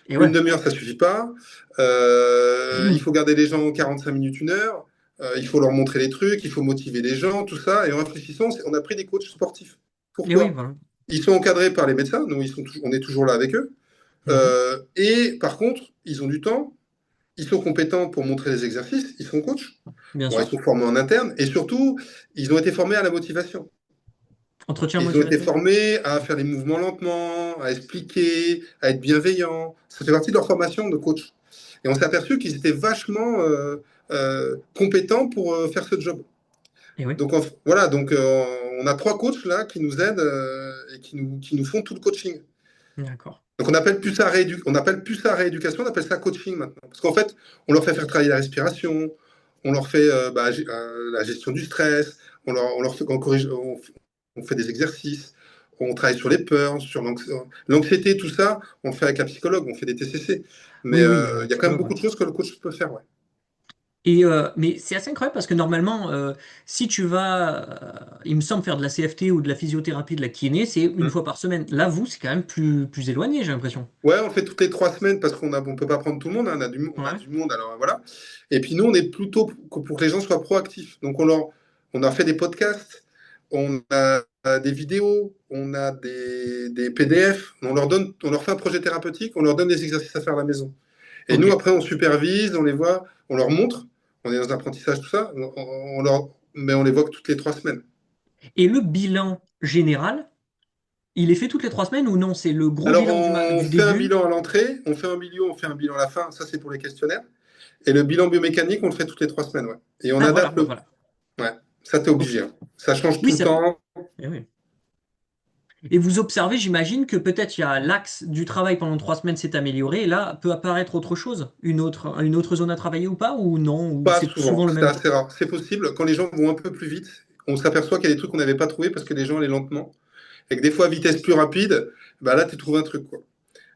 Et Une ouais. demi-heure, ça suffit pas. Il faut garder les gens 45 minutes, 1 heure. Il faut leur montrer les trucs, il faut motiver les gens, tout ça. Et en réfléchissant, on a pris des coachs sportifs. Et oui, Pourquoi? voilà. Ils sont encadrés par les médecins, nous, on est toujours là avec eux. Mhm. Et par contre, ils ont du temps, ils sont compétents pour montrer les exercices, ils sont coachs. Bien Bon, ils sûr. sont formés en interne et surtout, ils ont été formés à la motivation. Entretien Ils ont été motivation. formés à faire les mouvements lentement, à expliquer, à être bienveillants. Ça fait partie de leur formation de coach. Et on s'est aperçu qu'ils étaient vachement compétents pour faire ce job. Et oui. Donc voilà, donc on a 3 coachs là qui nous aident et qui nous font tout le coaching. D'accord. Donc on appelle plus ça rééducation, on appelle ça coaching maintenant. Parce qu'en fait, on leur fait faire travailler la respiration, on leur fait la gestion du stress, on leur fait, on fait des exercices, on travaille sur les peurs, sur l'anxiété, tout ça, on le fait avec un psychologue, on fait des TCC. Mais Oui, oui, il y a quand même psychologue, ouais. beaucoup de choses que le coach peut faire, ouais. Et mais c'est assez incroyable parce que normalement, si tu vas, il me semble, faire de la CFT ou de la physiothérapie, de la kiné, c'est une Mm. fois par semaine. Là, vous, c'est quand même plus éloigné, j'ai l'impression. Ouais, on le fait toutes les 3 semaines parce on peut pas prendre tout le monde, hein, on a Ouais. du monde, alors voilà. Et puis nous, on est plutôt pour que les gens soient proactifs. Donc on a fait des podcasts, on a des vidéos, on a des PDF, on leur fait un projet thérapeutique, on leur donne des exercices à faire à la maison. Et nous, Ok. après, on supervise, on les voit, on leur montre, On est dans un apprentissage, tout ça, mais on les voit que toutes les 3 semaines. Et le bilan général, il est fait toutes les 3 semaines ou non? C'est le gros Alors, bilan on du fait un début? bilan à l'entrée, on fait un milieu, on fait un bilan à la fin. Ça, c'est pour les questionnaires. Et le bilan biomécanique, on le fait toutes les 3 semaines. Ouais. Et on Ah voilà, adapte bah le. voilà. Ouais, ça, t'es Ok. obligé, hein. Ça change Oui, tout le ça. temps. Eh oui. Et vous observez, j'imagine que peut-être il y a l'axe du travail pendant 3 semaines s'est amélioré, et là peut apparaître autre chose, une autre zone à travailler ou pas, ou non, ou Pas c'est souvent, souvent le c'est même. assez rare. C'est possible, quand les gens vont un peu plus vite, on s'aperçoit qu'il y a des trucs qu'on n'avait pas trouvés parce que les gens allaient lentement. Et que des fois, à vitesse plus rapide, bah là, tu trouves un truc, quoi.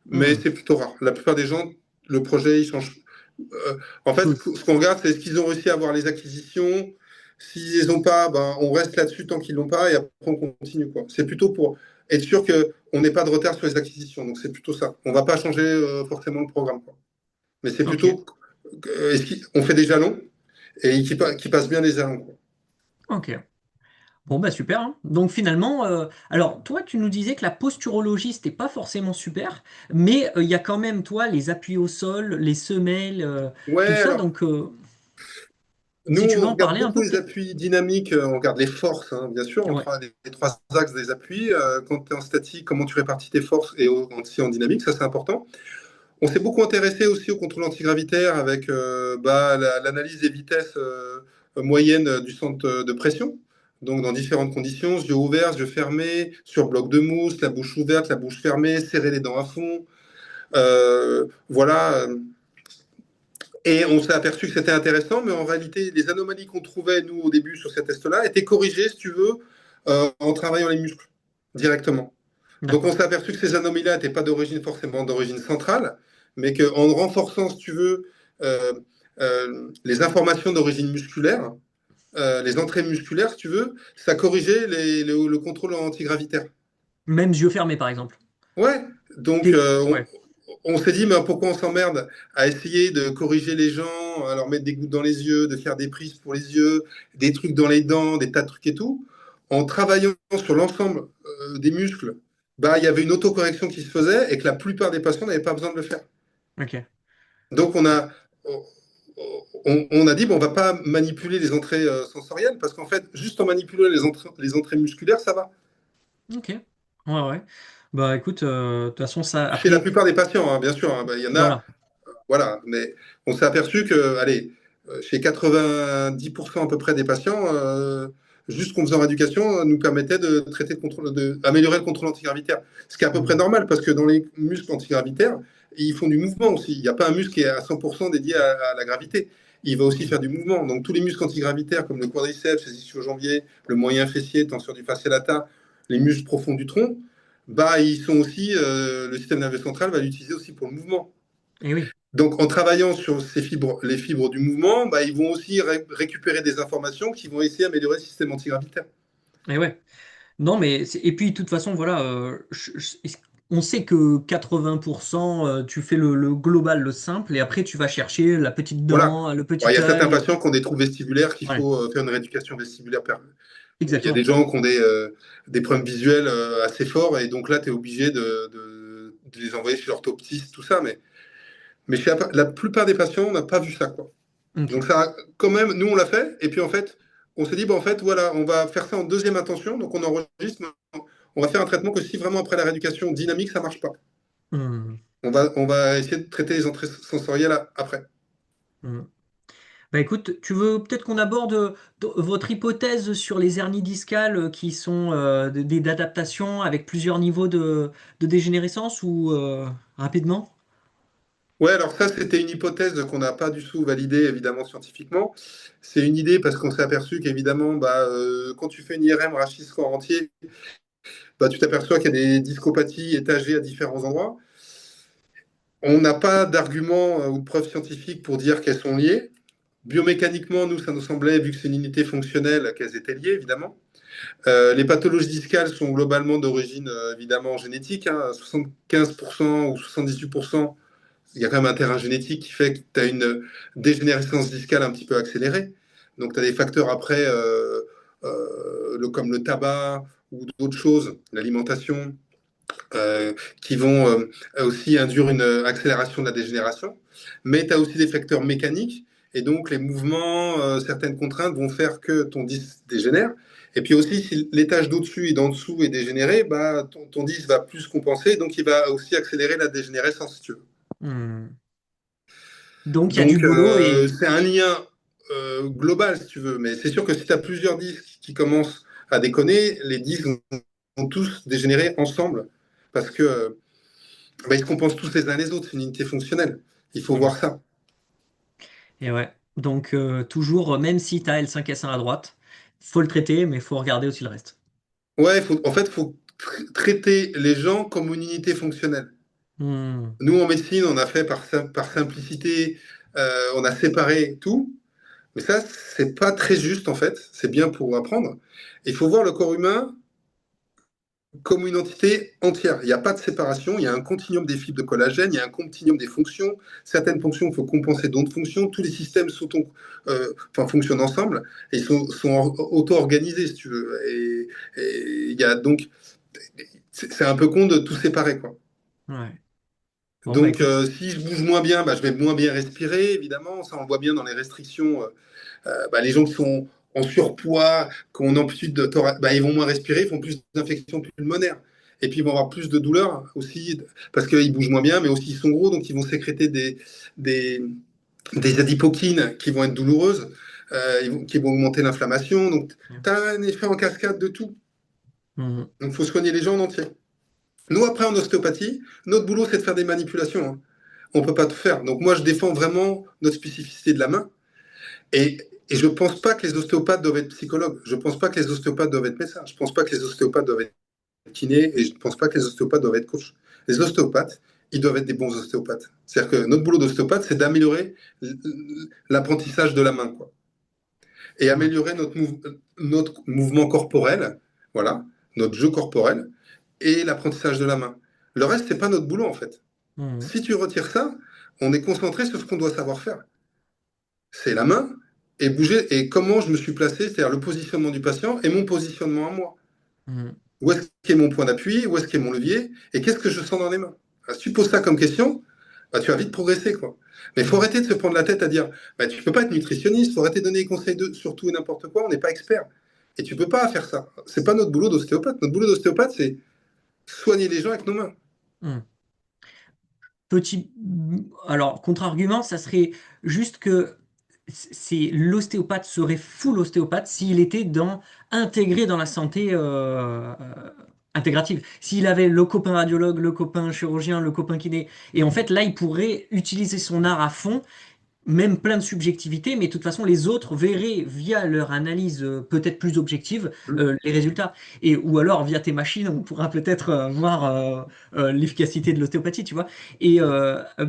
Mais Hmm. c'est plutôt rare. La plupart des gens, le projet, il change. En fait, Peu. ce qu'on regarde, c'est est-ce qu'ils ont réussi à avoir les acquisitions. S'ils les ont pas, ben, on reste là-dessus tant qu'ils l'ont pas et après on continue, quoi. C'est plutôt pour être sûr qu'on n'ait pas de retard sur les acquisitions. Donc c'est plutôt ça. On va pas changer forcément le programme, quoi. Mais c'est Ok, plutôt on fait des jalons et qui passent bien les jalons, quoi. ok. Bon bah super, hein. Donc finalement, alors toi tu nous disais que la posturologie c'était pas forcément super, mais il y a quand même toi les appuis au sol, les semelles, tout Ouais, ça. alors Donc nous, si tu veux on en regarde parler un beaucoup peu les peut-être. appuis dynamiques, on regarde les forces, hein, bien sûr, Ouais. les 3 axes des appuis. Quand tu es en statique, comment tu répartis tes forces et aussi en dynamique, ça c'est important. On s'est beaucoup intéressé aussi au contrôle antigravitaire avec l'analyse des vitesses moyennes du centre de pression. Donc dans différentes conditions, yeux ouverts, yeux fermés, sur bloc de mousse, la bouche ouverte, la bouche fermée, serrer les dents à fond. Voilà. Et on s'est aperçu que c'était intéressant, mais en réalité, les anomalies qu'on trouvait, nous, au début, sur ces tests-là, étaient corrigées, si tu veux, en travaillant les muscles directement. Donc on D'accord. s'est aperçu que ces anomalies-là n'étaient pas d'origine forcément d'origine centrale, mais qu'en renforçant, si tu veux, euh, les informations d'origine musculaire, les entrées musculaires, si tu veux, ça corrigeait le contrôle antigravitaire. Même yeux fermés par exemple. Ouais, donc Ouais. on s'est dit, mais pourquoi on s'emmerde à essayer de corriger les gens, à leur mettre des gouttes dans les yeux, de faire des prises pour les yeux, des trucs dans les dents, des tas de trucs et tout. En travaillant sur l'ensemble des muscles, bah, il y avait une autocorrection qui se faisait et que la plupart des patients n'avaient pas besoin de le faire. Ok. Donc on a dit, bon, on va pas manipuler les entrées sensorielles parce qu'en fait, juste en manipulant les entrées musculaires, ça va. Ok. Ouais, ouais. Bah écoute, de toute façon, ça. Chez la Après, plupart des patients, hein, bien sûr, hein, bah, il y en a. voilà. Voilà, mais on s'est aperçu que, allez, chez 90% à peu près des patients, juste qu'on faisait en rééducation nous permettait de traiter le contrôle, améliorer le contrôle antigravitaire. Ce qui est à peu près Hmm. normal parce que dans les muscles antigravitaires, ils font du mouvement aussi. Il n'y a pas un muscle qui est à 100% dédié à la gravité. Il va aussi faire du mouvement. Donc tous les muscles antigravitaires comme le quadriceps, les ischio-jambiers, le moyen fessier, tension du fascia lata, les muscles profonds du tronc, bah ils sont aussi, le système nerveux central va l'utiliser aussi pour le mouvement. Et oui. Donc, en travaillant sur ces fibres, les fibres du mouvement, bah, ils vont aussi récupérer des informations qui vont essayer d'améliorer le système antigravitaire. Et ouais. Non, mais et puis de toute façon, voilà, on sait que 80%, tu fais le global, le simple, et après tu vas chercher la petite Voilà. dent, le Bon, il y petit a certains œil. patients qui ont des trous vestibulaires qu'il Ouais, faut faire une rééducation vestibulaire. Il y a des exactement. gens qui ont des problèmes visuels assez forts, et donc là, tu es obligé de les envoyer chez l'orthoptiste, tout ça. Mais chez la plupart des patients, on n'a pas vu ça, quoi. Donc Ok. ça, quand même, nous, on l'a fait, et puis en fait, on s'est dit, bon, en fait, voilà, on va faire ça en deuxième intention, donc on enregistre, on va faire un traitement que si vraiment après la rééducation dynamique, ça marche pas. Hmm, On va essayer de traiter les entrées sensorielles après. hmm. Bah écoute, tu veux peut-être qu'on aborde votre hypothèse sur les hernies discales qui sont d'adaptation avec plusieurs niveaux de dégénérescence ou rapidement? Ouais, alors ça, c'était une hypothèse qu'on n'a pas du tout validée, évidemment, scientifiquement. C'est une idée parce qu'on s'est aperçu qu'évidemment, quand tu fais une IRM rachis corps entier, bah, tu t'aperçois qu'il y a des discopathies étagées à différents endroits. On n'a pas d'argument ou de preuves scientifiques pour dire qu'elles sont liées. Biomécaniquement, nous, ça nous semblait, vu que c'est une unité fonctionnelle, qu'elles étaient liées, évidemment. Les pathologies discales sont globalement d'origine, évidemment, génétique, hein, 75% ou 78%. Il y a quand même un terrain génétique qui fait que tu as une dégénérescence discale un petit peu accélérée. Donc, tu as des facteurs après, comme le tabac ou d'autres choses, l'alimentation, qui vont aussi induire une accélération de la dégénération. Mais tu as aussi des facteurs mécaniques. Et donc, les mouvements, certaines contraintes vont faire que ton disque dégénère. Et puis aussi, si l'étage d'au-dessus et d'en dessous est dégénéré, bah, ton disque va plus compenser, donc il va aussi accélérer la dégénérescence, si tu veux. Hmm. Donc il y a du Donc, boulot et c'est un lien global, si tu veux. Mais c'est sûr que si tu as plusieurs disques qui commencent à déconner, les disques vont tous dégénérer ensemble parce que bah, ils se compensent tous les uns les autres. C'est une unité fonctionnelle. Il faut hmm. voir ça. Et ouais. Donc toujours, même si tu as L5S1 à droite, faut le traiter, mais faut regarder aussi le reste. Ouais, en fait, il faut traiter les gens comme une unité fonctionnelle. Hmm. Nous, en médecine, on a fait par simplicité, on a séparé tout. Mais ça, c'est pas très juste, en fait. C'est bien pour apprendre. Il faut voir le corps humain comme une entité entière. Il n'y a pas de séparation, il y a un continuum des fibres de collagène, il y a un continuum des fonctions. Certaines fonctions, il faut compenser d'autres fonctions. Tous les systèmes fonctionnent ensemble et sont auto-organisés, si tu veux. Et il y a donc, c'est un peu con de tout séparer, quoi. Ouais. Bon bah Donc, écoute. si je bouge moins bien, bah, je vais moins bien respirer, évidemment. Ça, on le voit bien dans les restrictions. Bah, les gens qui sont en surpoids, qui ont une amplitude de thorax, bah, ils vont moins respirer, ils font plus d'infections pulmonaires. Et puis ils vont avoir plus de douleurs aussi, parce qu'ils bougent moins bien, mais aussi ils sont gros, donc ils vont sécréter des, des adipokines qui vont être douloureuses, qui vont augmenter l'inflammation. Donc tu as un effet en cascade de tout. Hmm. Donc il faut soigner les gens en entier. Nous, après, en ostéopathie, notre boulot, c'est de faire des manipulations, hein. On ne peut pas tout faire. Donc moi, je défends vraiment notre spécificité de la main. Et, et je ne pense pas que les ostéopathes doivent être psychologues. Je ne pense pas que les ostéopathes doivent être médecins. Je ne pense pas que les ostéopathes doivent être kinés. Et je ne pense pas que les ostéopathes doivent être coachs. Les ostéopathes, ils doivent être des bons ostéopathes. C'est-à-dire que notre boulot d'ostéopathe, c'est d'améliorer l'apprentissage de la main, quoi. Et Ouais. améliorer notre mouvement corporel, voilà, notre jeu corporel et l'apprentissage de la main. Le reste, c'est pas notre boulot, en fait. Hmm. Si tu retires ça, on est concentré sur ce qu'on doit savoir faire. C'est la main et bouger et comment je me suis placé, c'est-à-dire le positionnement du patient et mon positionnement à moi. Hmm. Où est-ce qu'est mon point d'appui, où est-ce qu'est mon levier et qu'est-ce que je sens dans les mains. Si tu poses ça comme question, bah, tu vas vite progresser, quoi. Mais il faut Hmm. arrêter de se prendre la tête à dire bah, tu ne peux pas être nutritionniste, il faut arrêter de donner des conseils sur tout et n'importe quoi, on n'est pas expert. Et tu ne peux pas faire ça. C'est pas notre boulot d'ostéopathe. Notre boulot d'ostéopathe, c'est soigner les gens avec nos mains. Hmm. Petit, alors, contre-argument, ça serait juste que l'ostéopathe serait full ostéopathe s'il était intégré dans la santé intégrative. S'il avait le copain radiologue, le copain chirurgien, le copain kiné. Et en fait, là, il pourrait utiliser son art à fond, même plein de subjectivité, mais de toute façon, les autres verraient via leur analyse peut-être plus objective les résultats. Et, ou alors, via tes machines, on pourra peut-être voir l'efficacité de l'ostéopathie, tu vois.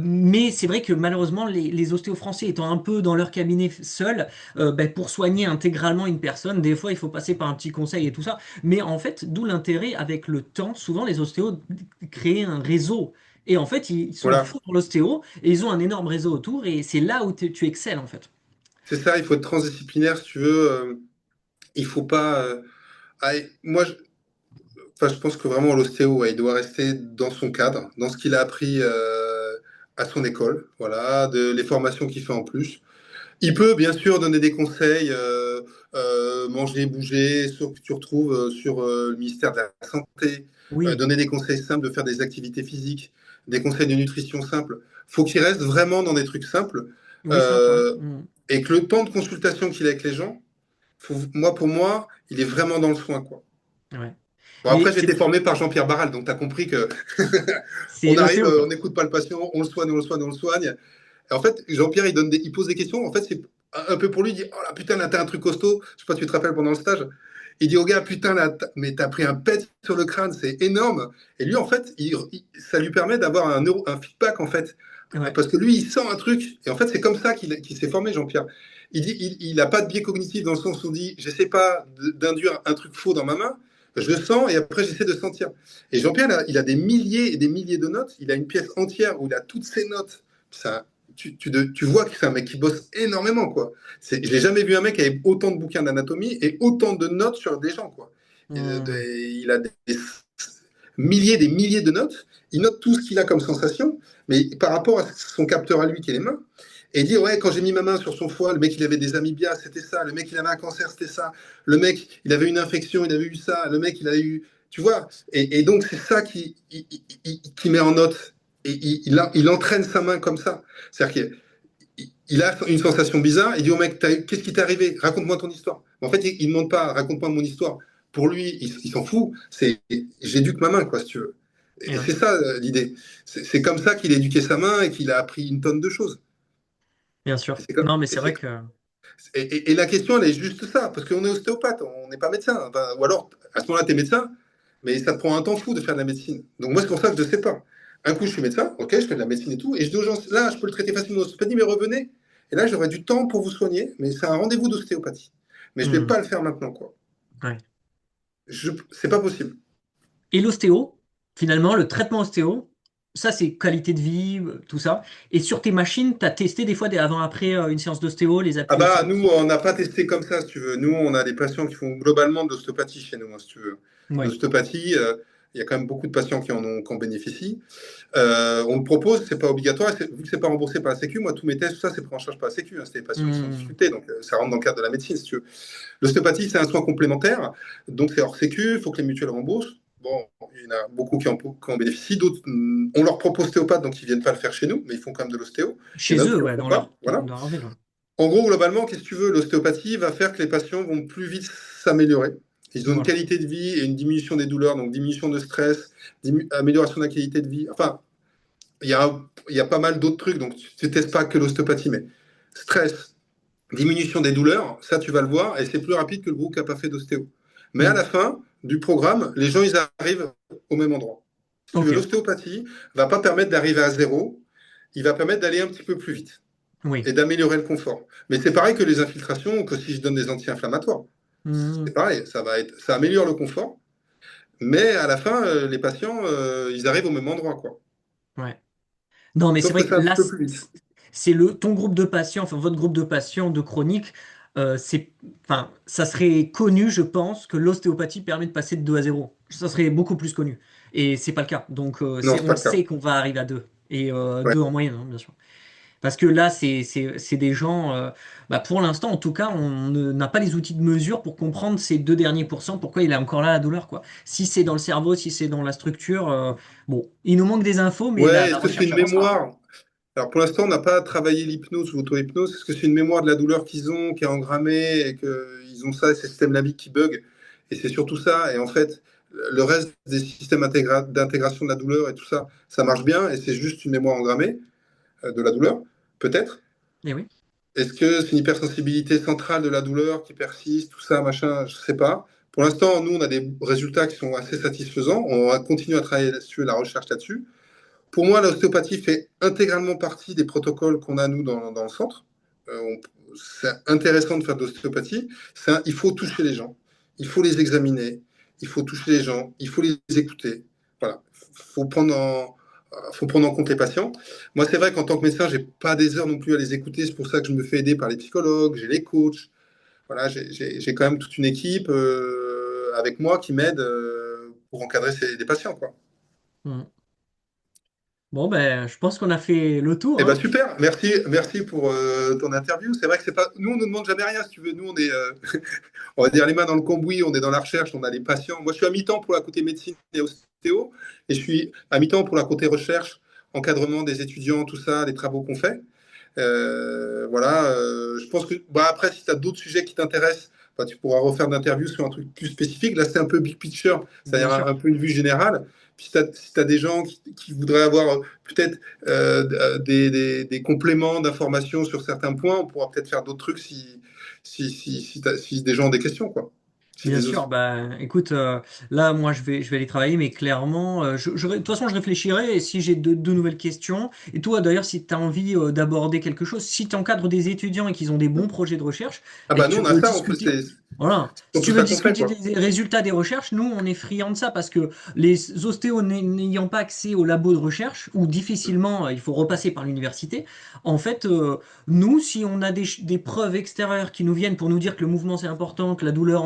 Mais c'est vrai que malheureusement, les ostéos français étant un peu dans leur cabinet seuls, ben, pour soigner intégralement une personne, des fois, il faut passer par un petit conseil et tout ça. Mais en fait, d'où l'intérêt, avec le temps, souvent, les ostéos créent un réseau. Et en fait, ils sont à Voilà. fond dans l'ostéo et ils ont un énorme réseau autour et c'est là où tu excelles en fait. C'est ça, il faut être transdisciplinaire si tu veux. Il faut pas. Moi, enfin, je pense que vraiment l'ostéo, ouais, il doit rester dans son cadre, dans ce qu'il a appris à son école, voilà, les formations qu'il fait en plus. Il peut bien sûr donner des conseils, manger, bouger, que tu retrouves sur le ministère de la Santé, Oui, donner des conseils simples de faire des activités physiques, des conseils de nutrition simples. Faut qu'il reste vraiment dans des trucs simples oui, simple, ouais. euh, et que le temps de consultation qu'il a avec les gens, pour moi, il est vraiment dans le soin, quoi. Ouais. Bon, Mais après, j'ai été formé par Jean-Pierre Barral, donc tu as compris que c'est on arrive, l'ostéo on quoi. n'écoute pas le patient, on le soigne, on le soigne, on le soigne. Et en fait, Jean-Pierre, il pose des questions. En fait, c'est un peu pour lui, il dit oh là, putain, là, t'as un truc costaud. Je sais pas si tu te rappelles pendant le stage. Il dit au gars, putain, là, mais t'as pris un pet sur le crâne, c'est énorme. Et lui, en fait, ça lui permet d'avoir un feedback, en fait. Ouais. Parce que lui, il sent un truc. Et en fait, c'est comme ça qu'il s'est formé, Jean-Pierre. Il dit il n'a pas de biais cognitif dans le sens où il dit j'essaie pas d'induire un truc faux dans ma main. Je le sens et après, j'essaie de sentir. Et Jean-Pierre, il a des milliers et des milliers de notes. Il a une pièce entière où il a toutes ses notes. Ça, tu vois que c'est un mec qui bosse énormément, quoi. Je n'ai jamais vu un mec qui avait autant de bouquins d'anatomie et autant de notes sur des gens, quoi. Hmm. Il a des milliers de notes. Il note tout ce qu'il a comme sensation, mais par rapport à son capteur à lui qui est les mains. et dire, ouais, quand j'ai mis ma main sur son foie, le mec, il avait des amybias, c'était ça. Le mec, il avait un cancer, c'était ça. Le mec, il avait une infection, il avait eu ça. Le mec, il a eu. Tu vois? Et donc, c'est ça qui met en note. Et il entraîne sa main comme ça. C'est-à-dire qu'il a une sensation bizarre. Il dit au mec, qu'est-ce qui t'est arrivé? Raconte-moi ton histoire. En fait, il ne demande pas, raconte-moi mon histoire. Pour lui, il s'en fout. C'est, j'éduque ma main, quoi, si tu veux. Et Et ouais, c'est ça l'idée. C'est comme ça qu'il a éduqué sa main et qu'il a appris une tonne de choses. bien Et, sûr. c'est comme- Non, mais et c'est vrai c'est- que et la question, elle est juste ça, parce qu'on est ostéopathe, on n'est pas médecin. Enfin, ou alors, à ce moment-là, tu es médecin, mais ça te prend un temps fou de faire de la médecine. Donc moi, c'est pour ça que je ne sais pas. Un coup, je suis médecin, ok, je fais de la médecine et tout, et je dis aux gens, là, je peux le traiter facilement d'ostéopathie, mais revenez. Et là, j'aurai du temps pour vous soigner, mais c'est un rendez-vous d'ostéopathie. Mais je ne vais hmm, pas le faire maintenant, quoi. ouais. C'est pas possible. Et l'ostéo, finalement, le traitement ostéo, ça c'est qualité de vie, tout ça. Et sur tes machines, tu as testé des fois des avant-après une séance d'ostéo, les Ah appuis bah, nous, ostéotiques? on n'a pas testé comme ça, si tu veux. Nous, on a des patients qui font globalement de l'ostéopathie chez nous, hein, si tu veux. Ouais. L'ostéopathie, il y a quand même beaucoup de patients qui en bénéficient. On le propose, c'est pas obligatoire. Vu que c'est pas remboursé par la Sécu, moi, tous mes tests, tout ça, c'est pris en charge par la Sécu, hein. C'est des patients qui sont en Hmm, difficulté, donc ça rentre dans le cadre de la médecine, si tu veux. L'ostéopathie, c'est un soin complémentaire, donc c'est hors Sécu, il faut que les mutuelles remboursent. Bon, il y en a beaucoup qui en bénéficient, d'autres, on leur propose ostéopathe, donc ils viennent pas le faire chez nous, mais ils font quand même de l'ostéo. Il y en a chez d'autres eux, qui ne le ouais, font pas, voilà. dans leur ville. Ouais. En gros, globalement, qu'est-ce que tu veux? L'ostéopathie va faire que les patients vont plus vite s'améliorer. Ils ont une Voilà. qualité de vie et une diminution des douleurs, donc diminution de stress, amélioration de la qualité de vie. Enfin, il y a pas mal d'autres trucs, donc tu ne testes pas que l'ostéopathie, mais stress, diminution des douleurs, ça tu vas le voir, et c'est plus rapide que le groupe qui n'a pas fait d'ostéo. Mais à Hmm, la fin du programme, les gens, ils arrivent au même endroit. Si tu veux, ok. l'ostéopathie ne va pas permettre d'arriver à zéro, il va permettre d'aller un petit peu plus vite Oui. et d'améliorer le confort. Mais c'est pareil que les infiltrations, que si je donne des anti-inflammatoires. Hmm, C'est pareil, ça améliore le confort, mais à la fin, les patients, ils arrivent au même endroit, quoi. ouais. Non, mais c'est Sauf vrai que que c'est un petit là, peu plus vite. c'est ton groupe de patients, enfin votre groupe de patients de chronique, enfin, ça serait connu, je pense, que l'ostéopathie permet de passer de 2 à zéro. Ça serait beaucoup plus connu. Et c'est pas le cas. Donc, Non, c'est on pas le le cas. sait qu'on va arriver à 2. Et Ouais. 2 en moyenne, hein, bien sûr. Parce que là, c'est des gens, bah, pour l'instant, en tout cas, n'a pas les outils de mesure pour comprendre ces 2 derniers pourcents, pourquoi il est encore là la douleur, quoi. Si c'est dans le cerveau, si c'est dans la structure, bon, il nous manque des infos, mais Ouais, la est-ce que c'est recherche une avancera. mémoire? Alors pour l'instant, on n'a pas travaillé l'hypnose ou l'auto-hypnose. Est-ce que c'est une mémoire de la douleur qu'ils ont, qui est engrammée, et qu'ils ont ça, et ces systèmes limbiques qui bug? Et c'est surtout ça. Et en fait, le reste des systèmes d'intégration de la douleur et tout ça, ça marche bien, et c'est juste une mémoire engrammée de la douleur, peut-être. Eh oui. Est-ce que c'est une hypersensibilité centrale de la douleur qui persiste, tout ça, machin, je ne sais pas. Pour l'instant, nous, on a des résultats qui sont assez satisfaisants. On va continuer à travailler là-dessus, la recherche là-dessus. Pour moi, l'ostéopathie fait intégralement partie des protocoles qu'on a, nous, dans le centre. C'est intéressant de faire de l'ostéopathie. Il faut toucher les gens, il faut les examiner, il faut toucher les gens, il faut les écouter. Voilà. Faut prendre en compte les patients. Moi, c'est vrai qu'en tant que médecin, j'ai pas des heures non plus à les écouter. C'est pour ça que je me fais aider par les psychologues, j'ai les coachs. Voilà, j'ai quand même toute une équipe avec moi qui m'aide pour encadrer des patients, quoi. Mm. Bon, ben, je pense qu'on a fait le tour, Eh ben hein. super, merci pour ton interview. C'est vrai que c'est pas, nous on ne demande jamais rien si tu veux. Nous on est, on va dire les mains dans le cambouis, on est dans la recherche, on a des patients. Moi je suis à mi-temps pour la côté médecine et ostéo, et je suis à mi-temps pour la côté recherche, encadrement des étudiants, tout ça, les travaux qu'on fait. Voilà, je pense que bah, après si tu as d'autres sujets qui t'intéressent, bah, tu pourras refaire d'interviews sur un truc plus spécifique. Là c'est un peu big picture, Bien c'est-à-dire un sûr. peu une vue générale. Puis si tu as des gens qui voudraient avoir peut-être des compléments d'informations sur certains points, on pourra peut-être faire d'autres trucs si des gens ont des questions, quoi. Si Bien des... sûr, bah écoute, là moi je vais aller travailler, mais clairement, de toute façon je réfléchirai et si j'ai de nouvelles questions, et toi d'ailleurs si tu as envie d'aborder quelque chose, si tu encadres des étudiants et qu'ils ont des bons projets de recherche Ah et bah que nous tu on a veux ça, on fait, discuter, Voilà. Si Donc tu tout veux ça complet, discuter quoi. des résultats des recherches, nous, on est friands de ça parce que les ostéos n'ayant pas accès au labo de recherche, ou difficilement, il faut repasser par l'université, en fait, nous, si on a des preuves extérieures qui nous viennent pour nous dire que le mouvement c'est important, que la douleur,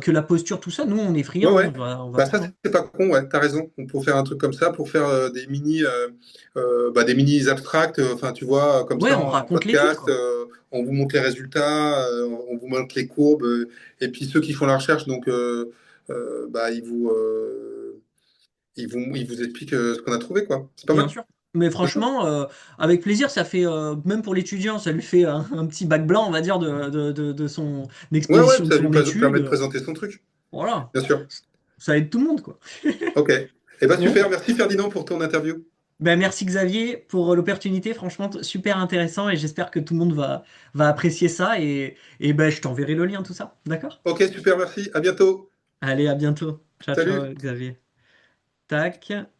que la posture, tout ça, nous, on est Ouais, friands, ouais. on va Bah ça, prendre, hein. c'est pas con, ouais, t'as raison. On peut faire un truc comme ça pour faire des mini abstracts, enfin, tu vois, comme Ouais, ça on en raconte l'étude, podcast, quoi. on vous montre les résultats, on vous montre les courbes, et puis ceux qui font la recherche, donc, bah, ils vous expliquent ce qu'on a trouvé, quoi. C'est pas Bien mal, sûr. Mais c'est ça. franchement, avec plaisir, ça fait, même pour l'étudiant, ça lui fait un petit bac blanc, on va dire, de son Ouais, ouais, exposition de ça lui son permet de étude. présenter son truc, Voilà. bien sûr. Ça aide tout le monde, quoi. Ok. Eh ben Bon, super, merci Ferdinand pour ton interview. ben merci Xavier pour l'opportunité, franchement super intéressant et j'espère que tout le monde va apprécier ça et ben je t'enverrai le lien, tout ça, d'accord? Ok, super, merci, à bientôt. Allez, à bientôt. Ciao, ciao Salut. Xavier. Tac.